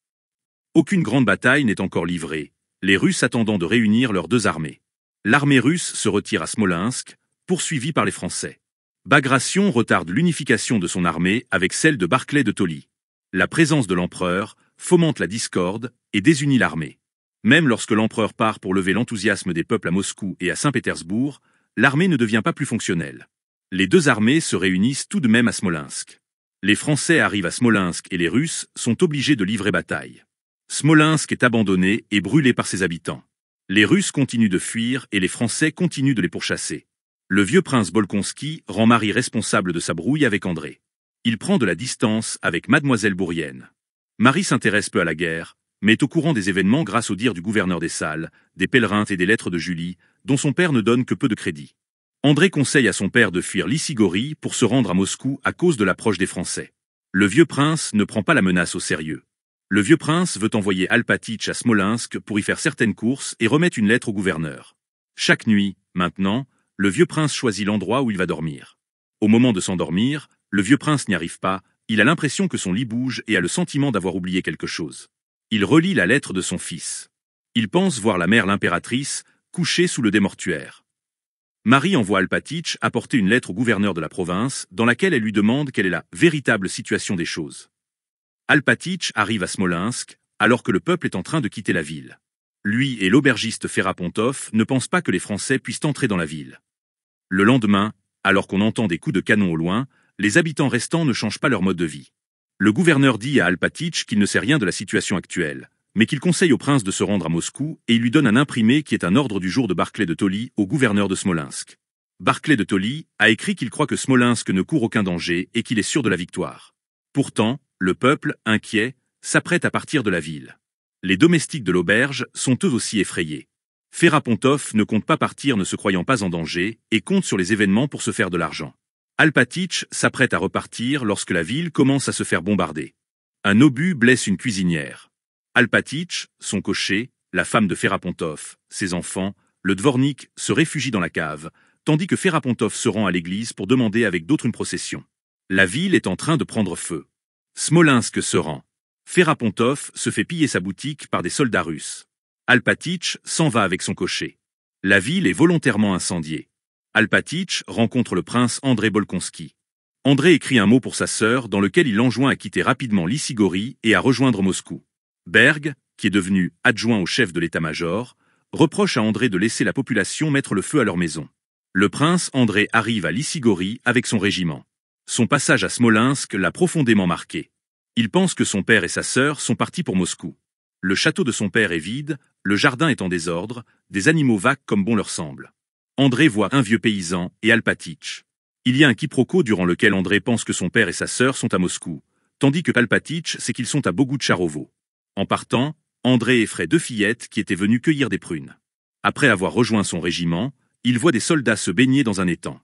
Aucune grande bataille n'est encore livrée, les Russes attendant de réunir leurs 2 armées. L'armée russe se retire à Smolensk, poursuivie par les Français. Bagration retarde l'unification de son armée avec celle de Barclay de Tolly. La présence de l'empereur fomente la discorde et désunit l'armée. Même lorsque l'empereur part pour lever l'enthousiasme des peuples à Moscou et à Saint-Pétersbourg, l'armée ne devient pas plus fonctionnelle. Les 2 armées se réunissent tout de même à Smolensk. Les Français arrivent à Smolensk et les Russes sont obligés de livrer bataille. Smolensk est abandonné et brûlé par ses habitants. Les Russes continuent de fuir et les Français continuent de les pourchasser. Le vieux prince Bolkonski rend Marie responsable de sa brouille avec André. Il prend de la distance avec mademoiselle Bourrienne. Marie s'intéresse peu à la guerre, mais est au courant des événements grâce aux dires du gouverneur des Salles, des pèlerins et des lettres de Julie, dont son père ne donne que peu de crédit. André conseille à son père de fuir l'Issigorie pour se rendre à Moscou à cause de l'approche des Français. Le vieux prince ne prend pas la menace au sérieux. Le vieux prince veut envoyer Alpatitch à Smolensk pour y faire certaines courses et remettre une lettre au gouverneur. Chaque nuit, maintenant, le vieux prince choisit l'endroit où il va dormir. Au moment de s'endormir, le vieux prince n'y arrive pas, il a l'impression que son lit bouge et a le sentiment d'avoir oublié quelque chose. Il relit la lettre de son fils. Il pense voir la mère l'impératrice, couchée sous le démortuaire. Marie envoie Alpatitch apporter une lettre au gouverneur de la province, dans laquelle elle lui demande quelle est la véritable situation des choses. Alpatitch arrive à Smolensk, alors que le peuple est en train de quitter la ville. Lui et l'aubergiste Ferapontov ne pensent pas que les Français puissent entrer dans la ville. Le lendemain, alors qu'on entend des coups de canon au loin, les habitants restants ne changent pas leur mode de vie. Le gouverneur dit à Alpatitch qu'il ne sait rien de la situation actuelle, mais qu'il conseille au prince de se rendre à Moscou et il lui donne un imprimé qui est un ordre du jour de Barclay de Tolly au gouverneur de Smolensk. Barclay de Tolly a écrit qu'il croit que Smolensk ne court aucun danger et qu'il est sûr de la victoire. Pourtant, le peuple, inquiet, s'apprête à partir de la ville. Les domestiques de l'auberge sont eux aussi effrayés. Ferapontov ne compte pas partir ne se croyant pas en danger et compte sur les événements pour se faire de l'argent. Alpatitch s'apprête à repartir lorsque la ville commence à se faire bombarder. Un obus blesse une cuisinière. Alpatitch, son cocher, la femme de Ferapontov, ses enfants, le dvornik se réfugient dans la cave, tandis que Ferapontov se rend à l'église pour demander avec d'autres une procession. La ville est en train de prendre feu. Smolensk se rend. Ferapontov se fait piller sa boutique par des soldats russes. Alpatitch s'en va avec son cocher. La ville est volontairement incendiée. Alpatitch rencontre le prince André Bolkonski. André écrit un mot pour sa sœur dans lequel il l'enjoint à quitter rapidement Lysigorie et à rejoindre Moscou. Berg, qui est devenu adjoint au chef de l'état-major, reproche à André de laisser la population mettre le feu à leur maison. Le prince André arrive à Lysigorie avec son régiment. Son passage à Smolensk l'a profondément marqué. Il pense que son père et sa sœur sont partis pour Moscou. Le château de son père est vide, le jardin est en désordre, des animaux vaquent comme bon leur semble. André voit un vieux paysan et Alpatitch. Il y a un quiproquo durant lequel André pense que son père et sa sœur sont à Moscou, tandis que Alpatitch sait qu'ils sont à Bogoutcharovo. En partant, André effraie 2 fillettes qui étaient venues cueillir des prunes. Après avoir rejoint son régiment, il voit des soldats se baigner dans un étang.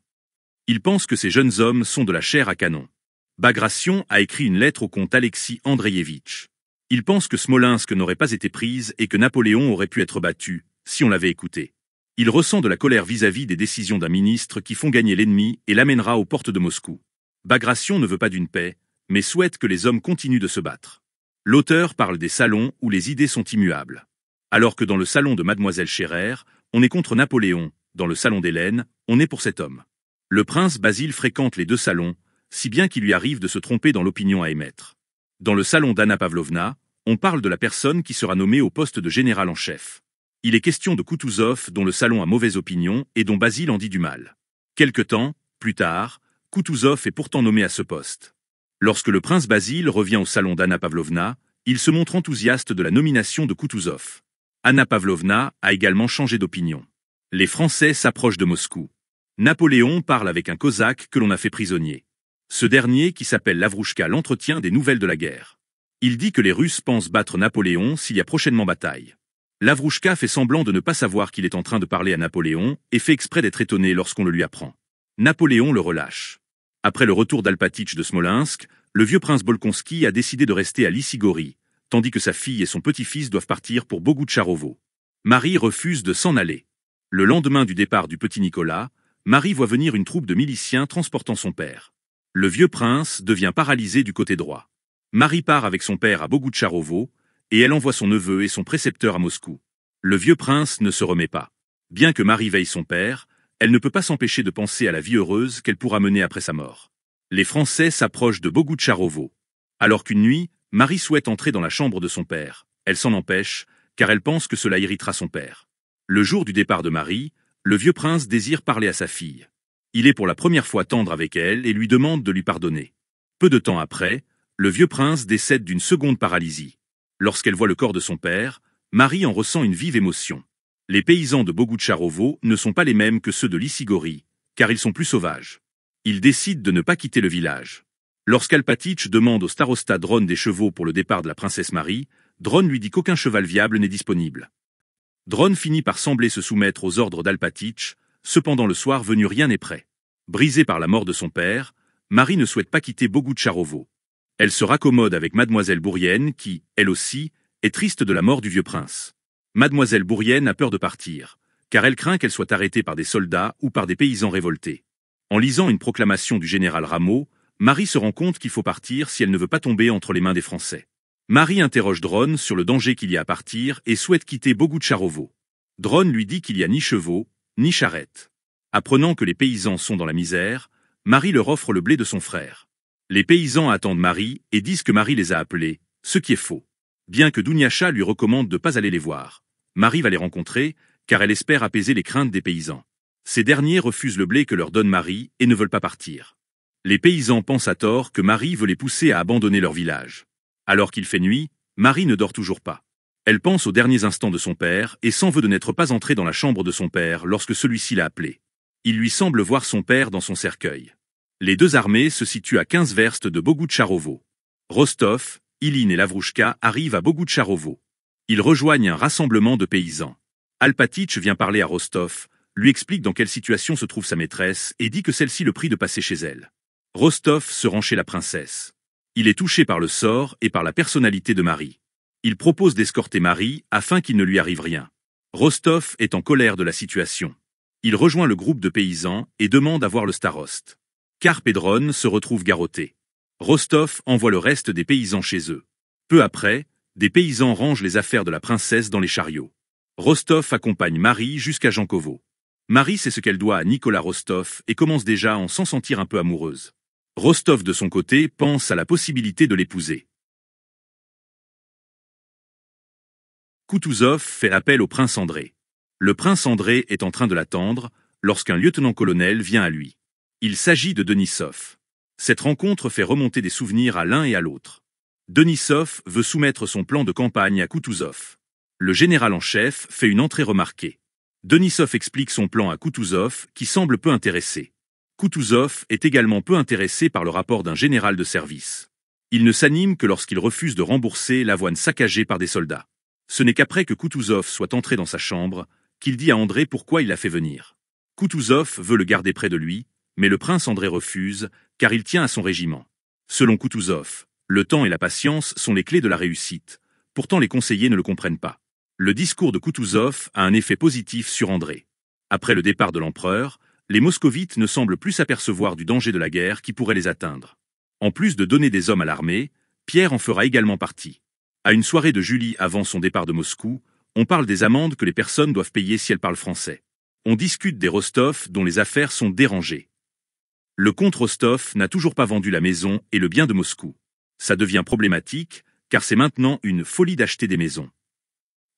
Il pense que ces jeunes hommes sont de la chair à canon. Bagration a écrit une lettre au comte Alexis Andreïevitch. Il pense que Smolensk n'aurait pas été prise et que Napoléon aurait pu être battu, si on l'avait écouté. Il ressent de la colère vis-à-vis des décisions d'un ministre qui font gagner l'ennemi et l'amènera aux portes de Moscou. Bagration ne veut pas d'une paix, mais souhaite que les hommes continuent de se battre. L'auteur parle des salons où les idées sont immuables. Alors que dans le salon de Mademoiselle Scherer, on est contre Napoléon, dans le salon d'Hélène, on est pour cet homme. Le prince Basile fréquente les 2 salons, si bien qu'il lui arrive de se tromper dans l'opinion à émettre. Dans le salon d'Anna Pavlovna, on parle de la personne qui sera nommée au poste de général en chef. Il est question de Koutouzov, dont le salon a mauvaise opinion et dont Basile en dit du mal. Quelque temps, plus tard, Koutouzov est pourtant nommé à ce poste. Lorsque le prince Basile revient au salon d'Anna Pavlovna, il se montre enthousiaste de la nomination de Koutouzov. Anna Pavlovna a également changé d'opinion. Les Français s'approchent de Moscou. Napoléon parle avec un cosaque que l'on a fait prisonnier. Ce dernier, qui s'appelle Lavrouchka, l'entretient des nouvelles de la guerre. Il dit que les Russes pensent battre Napoléon s'il y a prochainement bataille. Lavrouchka fait semblant de ne pas savoir qu'il est en train de parler à Napoléon et fait exprès d'être étonné lorsqu'on le lui apprend. Napoléon le relâche. Après le retour d'Alpatitch de Smolensk, le vieux prince Bolkonski a décidé de rester à Lysigorie, tandis que sa fille et son petit-fils doivent partir pour Bogoutcharovo. Marie refuse de s'en aller. Le lendemain du départ du petit Nicolas, Marie voit venir une troupe de miliciens transportant son père. Le vieux prince devient paralysé du côté droit. Marie part avec son père à Bogoutcharovo, et elle envoie son neveu et son précepteur à Moscou. Le vieux prince ne se remet pas. Bien que Marie veille son père, elle ne peut pas s'empêcher de penser à la vie heureuse qu'elle pourra mener après sa mort. Les Français s'approchent de Bogoutcharovo. Alors qu'une nuit, Marie souhaite entrer dans la chambre de son père. Elle s'en empêche, car elle pense que cela irritera son père. Le jour du départ de Marie, le vieux prince désire parler à sa fille. Il est pour la première fois tendre avec elle et lui demande de lui pardonner. Peu de temps après, le vieux prince décède d'une seconde paralysie. Lorsqu'elle voit le corps de son père, Marie en ressent une vive émotion. Les paysans de Bogoutcharovo ne sont pas les mêmes que ceux de Lysigorie, car ils sont plus sauvages. Ils décident de ne pas quitter le village. Lorsqu'Alpatitch demande au starosta Dron des chevaux pour le départ de la princesse Marie, Dron lui dit qu'aucun cheval viable n'est disponible. Dron finit par sembler se soumettre aux ordres d'Alpatitch, cependant le soir venu rien n'est prêt. Brisée par la mort de son père, Marie ne souhaite pas quitter Bogoutcharovo. Elle se raccommode avec Mademoiselle Bourienne qui, elle aussi, est triste de la mort du vieux prince. Mademoiselle Bourienne a peur de partir, car elle craint qu'elle soit arrêtée par des soldats ou par des paysans révoltés. En lisant une proclamation du général Rameau, Marie se rend compte qu'il faut partir si elle ne veut pas tomber entre les mains des Français. Marie interroge Dron sur le danger qu'il y a à partir et souhaite quitter Bogoutcharovo. Dron lui dit qu'il n'y a ni chevaux, ni charrettes. Apprenant que les paysans sont dans la misère, Marie leur offre le blé de son frère. Les paysans attendent Marie et disent que Marie les a appelés, ce qui est faux. Bien que Douniacha lui recommande de ne pas aller les voir, Marie va les rencontrer, car elle espère apaiser les craintes des paysans. Ces derniers refusent le blé que leur donne Marie et ne veulent pas partir. Les paysans pensent à tort que Marie veut les pousser à abandonner leur village. Alors qu'il fait nuit, Marie ne dort toujours pas. Elle pense aux derniers instants de son père et s'en veut de n'être pas entrée dans la chambre de son père lorsque celui-ci l'a appelée. Il lui semble voir son père dans son cercueil. Les 2 armées se situent à 15 verstes de Bogoutcharovo. Rostov, Iline et Lavrouchka arrivent à Bogoutcharovo. Ils rejoignent un rassemblement de paysans. Alpatitch vient parler à Rostov, lui explique dans quelle situation se trouve sa maîtresse et dit que celle-ci le prie de passer chez elle. Rostov se rend chez la princesse. Il est touché par le sort et par la personnalité de Marie. Il propose d'escorter Marie afin qu'il ne lui arrive rien. Rostov est en colère de la situation. Il rejoint le groupe de paysans et demande à voir le staroste. Karp et Dron se retrouvent garrottés. Rostov envoie le reste des paysans chez eux. Peu après, des paysans rangent les affaires de la princesse dans les chariots. Rostov accompagne Marie jusqu'à Jankovo. Marie sait ce qu'elle doit à Nicolas Rostov et commence déjà à s'en sentir un peu amoureuse. Rostov de son côté pense à la possibilité de l'épouser. Koutouzov fait appel au prince André. Le prince André est en train de l'attendre lorsqu'un lieutenant-colonel vient à lui. Il s'agit de Denisov. Cette rencontre fait remonter des souvenirs à l'un et à l'autre. Denisov veut soumettre son plan de campagne à Koutouzov. Le général en chef fait une entrée remarquée. Denisov explique son plan à Koutouzov qui semble peu intéressé. Koutouzov est également peu intéressé par le rapport d'un général de service. Il ne s'anime que lorsqu'il refuse de rembourser l'avoine saccagée par des soldats. Ce n'est qu'après que Koutouzov soit entré dans sa chambre qu'il dit à André pourquoi il l'a fait venir. Koutouzov veut le garder près de lui, mais le prince André refuse, car il tient à son régiment. Selon Koutouzov, le temps et la patience sont les clés de la réussite. Pourtant les conseillers ne le comprennent pas. Le discours de Koutouzov a un effet positif sur André. Après le départ de l'empereur, les moscovites ne semblent plus s'apercevoir du danger de la guerre qui pourrait les atteindre. En plus de donner des hommes à l'armée, Pierre en fera également partie. À une soirée de Julie avant son départ de Moscou, on parle des amendes que les personnes doivent payer si elles parlent français. On discute des Rostov dont les affaires sont dérangées. Le comte Rostov n'a toujours pas vendu la maison et le bien de Moscou. Ça devient problématique, car c'est maintenant une folie d'acheter des maisons.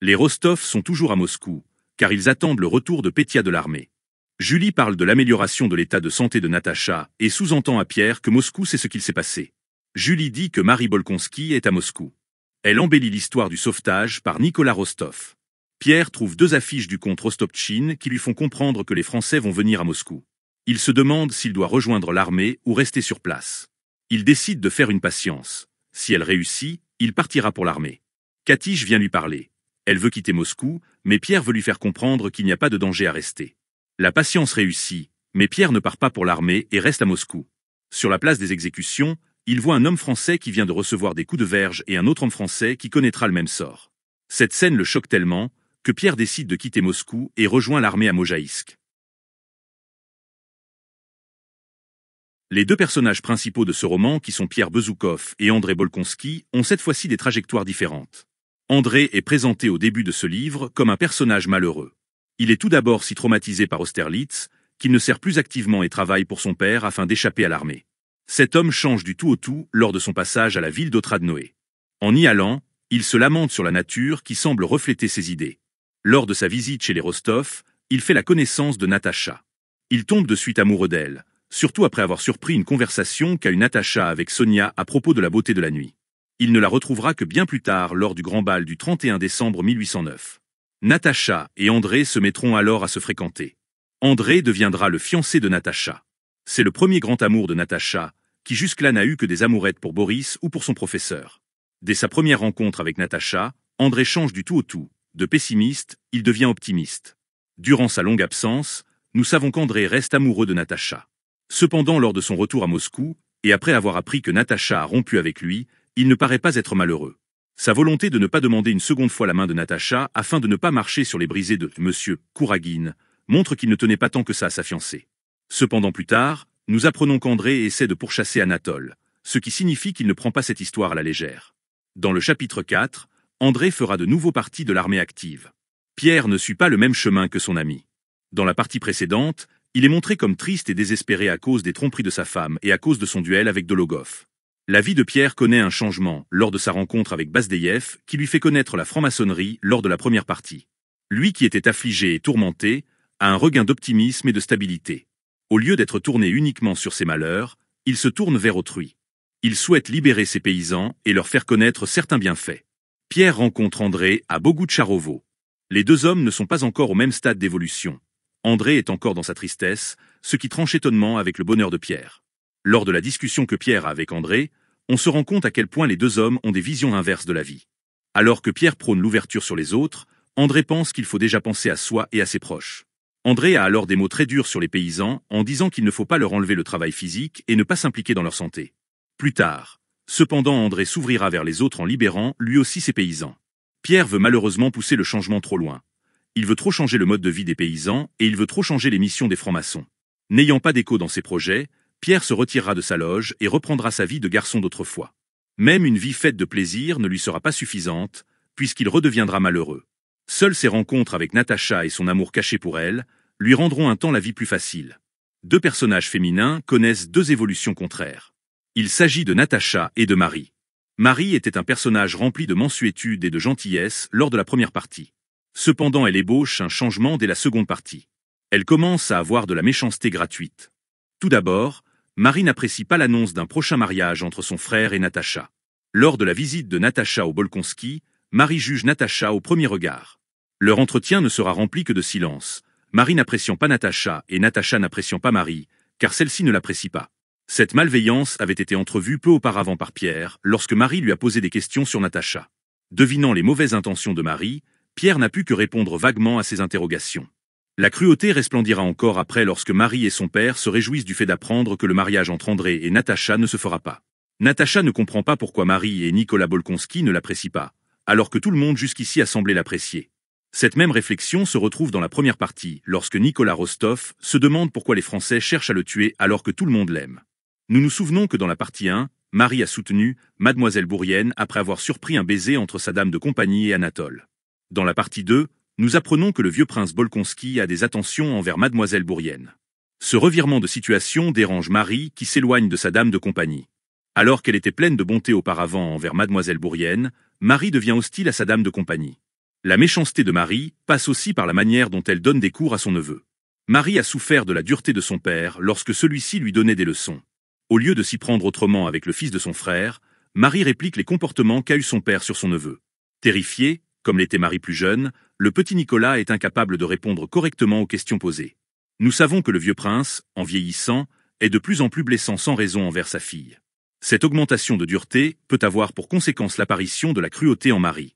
Les Rostov sont toujours à Moscou, car ils attendent le retour de Pétia de l'armée. Julie parle de l'amélioration de l'état de santé de Natacha et sous-entend à Pierre que Moscou sait ce qu'il s'est passé. Julie dit que Marie Bolkonski est à Moscou. Elle embellit l'histoire du sauvetage par Nicolas Rostov. Pierre trouve 2 affiches du comte Rostopchine qui lui font comprendre que les Français vont venir à Moscou. Il se demande s'il doit rejoindre l'armée ou rester sur place. Il décide de faire une patience. Si elle réussit, il partira pour l'armée. Katiche vient lui parler. Elle veut quitter Moscou, mais Pierre veut lui faire comprendre qu'il n'y a pas de danger à rester. La patience réussit, mais Pierre ne part pas pour l'armée et reste à Moscou. Sur la place des exécutions, il voit un homme français qui vient de recevoir des coups de verge et un autre homme français qui connaîtra le même sort. Cette scène le choque tellement que Pierre décide de quitter Moscou et rejoint l'armée à Mojaïsk. Les 2 personnages principaux de ce roman, qui sont Pierre Bezoukov et André Bolkonski, ont cette fois-ci des trajectoires différentes. André est présenté au début de ce livre comme un personnage malheureux. Il est tout d'abord si traumatisé par Austerlitz qu'il ne sert plus activement et travaille pour son père afin d'échapper à l'armée. Cet homme change du tout au tout lors de son passage à la ville d'Otradnoé. En y allant, il se lamente sur la nature qui semble refléter ses idées. Lors de sa visite chez les Rostov, il fait la connaissance de Natacha. Il tombe de suite amoureux d'elle, surtout après avoir surpris une conversation qu'a eue Natacha avec Sonia à propos de la beauté de la nuit. Il ne la retrouvera que bien plus tard lors du grand bal du 31 décembre 1809. Natacha et André se mettront alors à se fréquenter. André deviendra le fiancé de Natacha. C'est le premier grand amour de Natacha, qui jusque-là n'a eu que des amourettes pour Boris ou pour son professeur. Dès sa première rencontre avec Natacha, André change du tout au tout. De pessimiste, il devient optimiste. Durant sa longue absence, nous savons qu'André reste amoureux de Natacha. Cependant, lors de son retour à Moscou, et après avoir appris que Natacha a rompu avec lui, il ne paraît pas être malheureux. Sa volonté de ne pas demander une seconde fois la main de Natacha afin de ne pas marcher sur les brisées de Monsieur Kouragine montre qu'il ne tenait pas tant que ça à sa fiancée. Cependant plus tard, nous apprenons qu'André essaie de pourchasser Anatole, ce qui signifie qu'il ne prend pas cette histoire à la légère. Dans le chapitre 4, André fera de nouveau partie de l'armée active. Pierre ne suit pas le même chemin que son ami. Dans la partie précédente, il est montré comme triste et désespéré à cause des tromperies de sa femme et à cause de son duel avec Dologov. La vie de Pierre connaît un changement lors de sa rencontre avec Bazdeyev qui lui fait connaître la franc-maçonnerie lors de la première partie. Lui qui était affligé et tourmenté, a un regain d'optimisme et de stabilité. Au lieu d'être tourné uniquement sur ses malheurs, il se tourne vers autrui. Il souhaite libérer ses paysans et leur faire connaître certains bienfaits. Pierre rencontre André à Bogoutcharovo. Les 2 hommes ne sont pas encore au même stade d'évolution. André est encore dans sa tristesse, ce qui tranche étonnement avec le bonheur de Pierre. Lors de la discussion que Pierre a avec André, on se rend compte à quel point les 2 hommes ont des visions inverses de la vie. Alors que Pierre prône l'ouverture sur les autres, André pense qu'il faut déjà penser à soi et à ses proches. André a alors des mots très durs sur les paysans en disant qu'il ne faut pas leur enlever le travail physique et ne pas s'impliquer dans leur santé. Plus tard, cependant, André s'ouvrira vers les autres en libérant lui aussi ses paysans. Pierre veut malheureusement pousser le changement trop loin. Il veut trop changer le mode de vie des paysans et il veut trop changer les missions des francs-maçons. N'ayant pas d'écho dans ses projets, Pierre se retirera de sa loge et reprendra sa vie de garçon d'autrefois. Même une vie faite de plaisir ne lui sera pas suffisante, puisqu'il redeviendra malheureux. Seules ses rencontres avec Natacha et son amour caché pour elle lui rendront un temps la vie plus facile. Deux personnages féminins connaissent deux évolutions contraires. Il s'agit de Natacha et de Marie. Marie était un personnage rempli de mansuétude et de gentillesse lors de la première partie. Cependant, elle ébauche un changement dès la seconde partie. Elle commence à avoir de la méchanceté gratuite. Tout d'abord, Marie n'apprécie pas l'annonce d'un prochain mariage entre son frère et Natacha. Lors de la visite de Natacha au Bolkonski, Marie juge Natacha au premier regard. Leur entretien ne sera rempli que de silence, Marie n'appréciant pas Natacha et Natacha n'appréciant pas Marie, car celle-ci ne l'apprécie pas. Cette malveillance avait été entrevue peu auparavant par Pierre, lorsque Marie lui a posé des questions sur Natacha. Devinant les mauvaises intentions de Marie, Pierre n'a pu que répondre vaguement à ses interrogations. La cruauté resplendira encore après lorsque Marie et son père se réjouissent du fait d'apprendre que le mariage entre André et Natacha ne se fera pas. Natacha ne comprend pas pourquoi Marie et Nicolas Bolkonski ne l'apprécient pas, alors que tout le monde jusqu'ici a semblé l'apprécier. Cette même réflexion se retrouve dans la première partie, lorsque Nicolas Rostov se demande pourquoi les Français cherchent à le tuer alors que tout le monde l'aime. Nous nous souvenons que dans la partie 1, Marie a soutenu Mademoiselle Bourienne après avoir surpris un baiser entre sa dame de compagnie et Anatole. Dans la partie 2, nous apprenons que le vieux prince Bolkonski a des attentions envers Mademoiselle Bourienne. Ce revirement de situation dérange Marie qui s'éloigne de sa dame de compagnie. Alors qu'elle était pleine de bonté auparavant envers Mademoiselle Bourienne, Marie devient hostile à sa dame de compagnie. La méchanceté de Marie passe aussi par la manière dont elle donne des cours à son neveu. Marie a souffert de la dureté de son père lorsque celui-ci lui donnait des leçons. Au lieu de s'y prendre autrement avec le fils de son frère, Marie réplique les comportements qu'a eu son père sur son neveu. Terrifié, comme l'était Marie plus jeune, le petit Nicolas est incapable de répondre correctement aux questions posées. Nous savons que le vieux prince, en vieillissant, est de plus en plus blessant sans raison envers sa fille. Cette augmentation de dureté peut avoir pour conséquence l'apparition de la cruauté en Marie.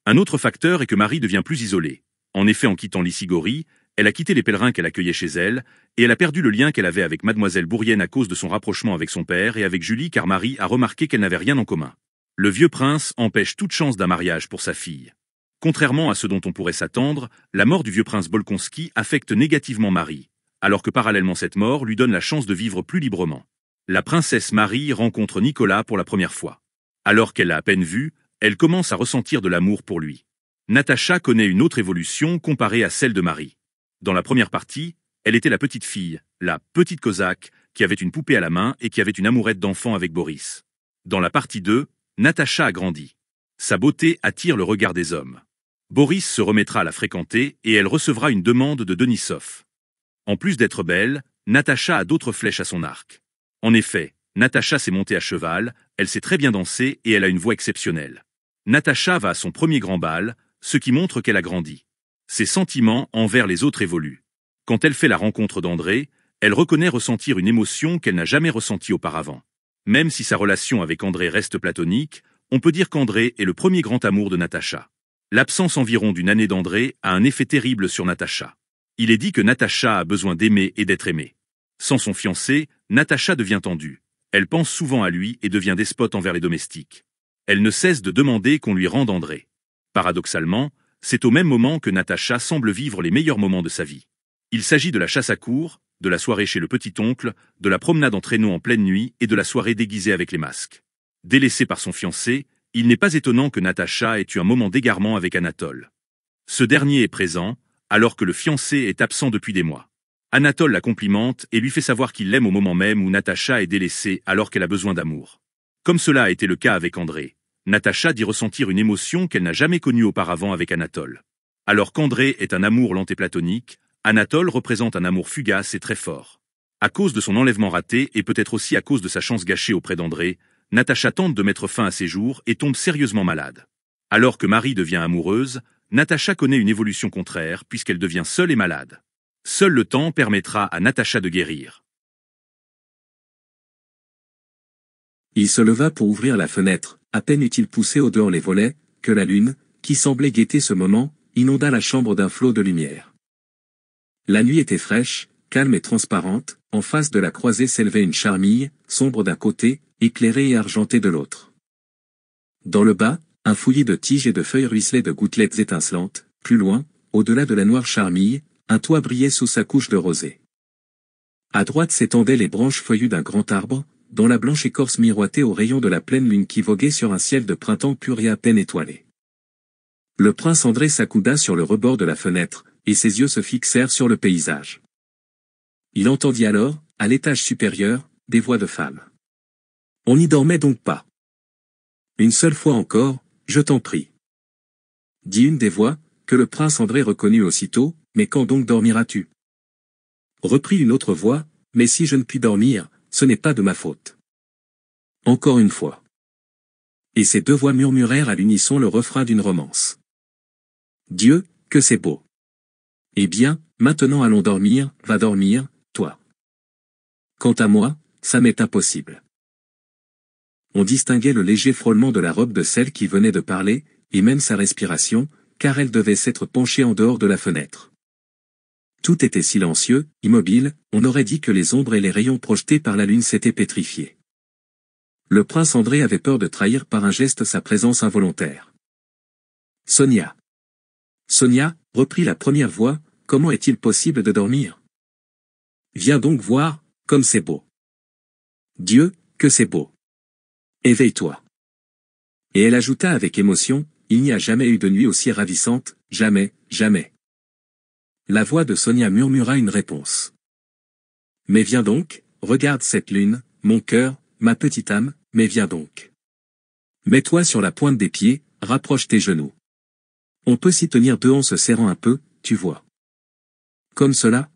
Un autre facteur est que Marie devient plus isolée. En effet, en quittant Lysigorie, elle a quitté les pèlerins qu'elle accueillait chez elle, et elle a perdu le lien qu'elle avait avec Mademoiselle Bourienne à cause de son rapprochement avec son père et avec Julie car Marie a remarqué qu'elle n'avait rien en commun. Le vieux prince empêche toute chance d'un mariage pour sa fille. Contrairement à ce dont on pourrait s'attendre, la mort du vieux prince Bolkonski affecte négativement Marie, alors que parallèlement cette mort lui donne la chance de vivre plus librement. La princesse Marie rencontre Nicolas pour la première fois. Alors qu'elle l'a à peine vu, elle commence à ressentir de l'amour pour lui. Natacha connaît une autre évolution comparée à celle de Marie. Dans la première partie, elle était la petite fille, la petite cosaque, qui avait une poupée à la main et qui avait une amourette d'enfant avec Boris. Dans la partie 2, Natacha a grandi. Sa beauté attire le regard des hommes. Boris se remettra à la fréquenter et elle recevra une demande de Denisov. En plus d'être belle, Natacha a d'autres flèches à son arc. En effet, Natacha s'est montée à cheval, elle sait très bien danser et elle a une voix exceptionnelle. Natacha va à son premier grand bal, ce qui montre qu'elle a grandi. Ses sentiments envers les autres évoluent. Quand elle fait la rencontre d'André, elle reconnaît ressentir une émotion qu'elle n'a jamais ressentie auparavant. Même si sa relation avec André reste platonique, on peut dire qu'André est le premier grand amour de Natacha. L'absence environ d'une année d'André a un effet terrible sur Natacha. Il est dit que Natacha a besoin d'aimer et d'être aimée. Sans son fiancé, Natacha devient tendue. Elle pense souvent à lui et devient despote envers les domestiques. Elle ne cesse de demander qu'on lui rende André. Paradoxalement, c'est au même moment que Natacha semble vivre les meilleurs moments de sa vie. Il s'agit de la chasse à courre, de la soirée chez le petit-oncle, de la promenade en traîneau en pleine nuit et de la soirée déguisée avec les masques. Délaissée par son fiancé, il n'est pas étonnant que Natacha ait eu un moment d'égarement avec Anatole. Ce dernier est présent, alors que le fiancé est absent depuis des mois. Anatole la complimente et lui fait savoir qu'il l'aime au moment même où Natacha est délaissée alors qu'elle a besoin d'amour. Comme cela a été le cas avec André, Natacha dit ressentir une émotion qu'elle n'a jamais connue auparavant avec Anatole. Alors qu'André est un amour lent et platonique, Anatole représente un amour fugace et très fort. À cause de son enlèvement raté et peut-être aussi à cause de sa chance gâchée auprès d'André, Natacha tente de mettre fin à ses jours et tombe sérieusement malade. Alors que Marie devient amoureuse, Natacha connaît une évolution contraire puisqu'elle devient seule et malade. Seul le temps permettra à Natacha de guérir. Il se leva pour ouvrir la fenêtre, à peine eut-il poussé au dehors les volets, que la lune, qui semblait guetter ce moment, inonda la chambre d'un flot de lumière. La nuit était fraîche, calme et transparente, en face de la croisée s'élevait une charmille, sombre d'un côté, éclairée et argentée de l'autre. Dans le bas, un fouillis de tiges et de feuilles ruisselait de gouttelettes étincelantes, plus loin, au-delà de la noire charmille, un toit brillait sous sa couche de rosée. À droite s'étendaient les branches feuillues d'un grand arbre, dont la blanche écorce miroitait aux rayons de la pleine lune qui voguait sur un ciel de printemps pur et à peine étoilé. Le prince André s'accouda sur le rebord de la fenêtre, et ses yeux se fixèrent sur le paysage. Il entendit alors, à l'étage supérieur, des voix de femmes. On n'y dormait donc pas. Une seule fois encore, je t'en prie. Dit une des voix, que le prince André reconnut aussitôt, mais quand donc dormiras-tu? Reprit une autre voix, mais si je ne puis dormir, ce n'est pas de ma faute. Encore une fois. Et ces deux voix murmurèrent à l'unisson le refrain d'une romance. Dieu, que c'est beau. Eh bien, maintenant allons dormir, va dormir, toi. Quant à moi, ça m'est impossible. On distinguait le léger frôlement de la robe de celle qui venait de parler, et même sa respiration, car elle devait s'être penchée en dehors de la fenêtre. Tout était silencieux, immobile, on aurait dit que les ombres et les rayons projetés par la lune s'étaient pétrifiés. Le prince André avait peur de trahir par un geste sa présence involontaire. Sonia. Sonia, reprit la première voix, comment est-il possible de dormir? Viens donc voir, comme c'est beau. Dieu, que c'est beau. Éveille-toi. Et elle ajouta avec émotion, il n'y a jamais eu de nuit aussi ravissante, jamais, jamais. La voix de Sonia murmura une réponse. Mais viens donc, regarde cette lune, mon cœur, ma petite âme, mais viens donc. Mets-toi sur la pointe des pieds, rapproche tes genoux. On peut s'y tenir deux en se serrant un peu, tu vois. Comme cela,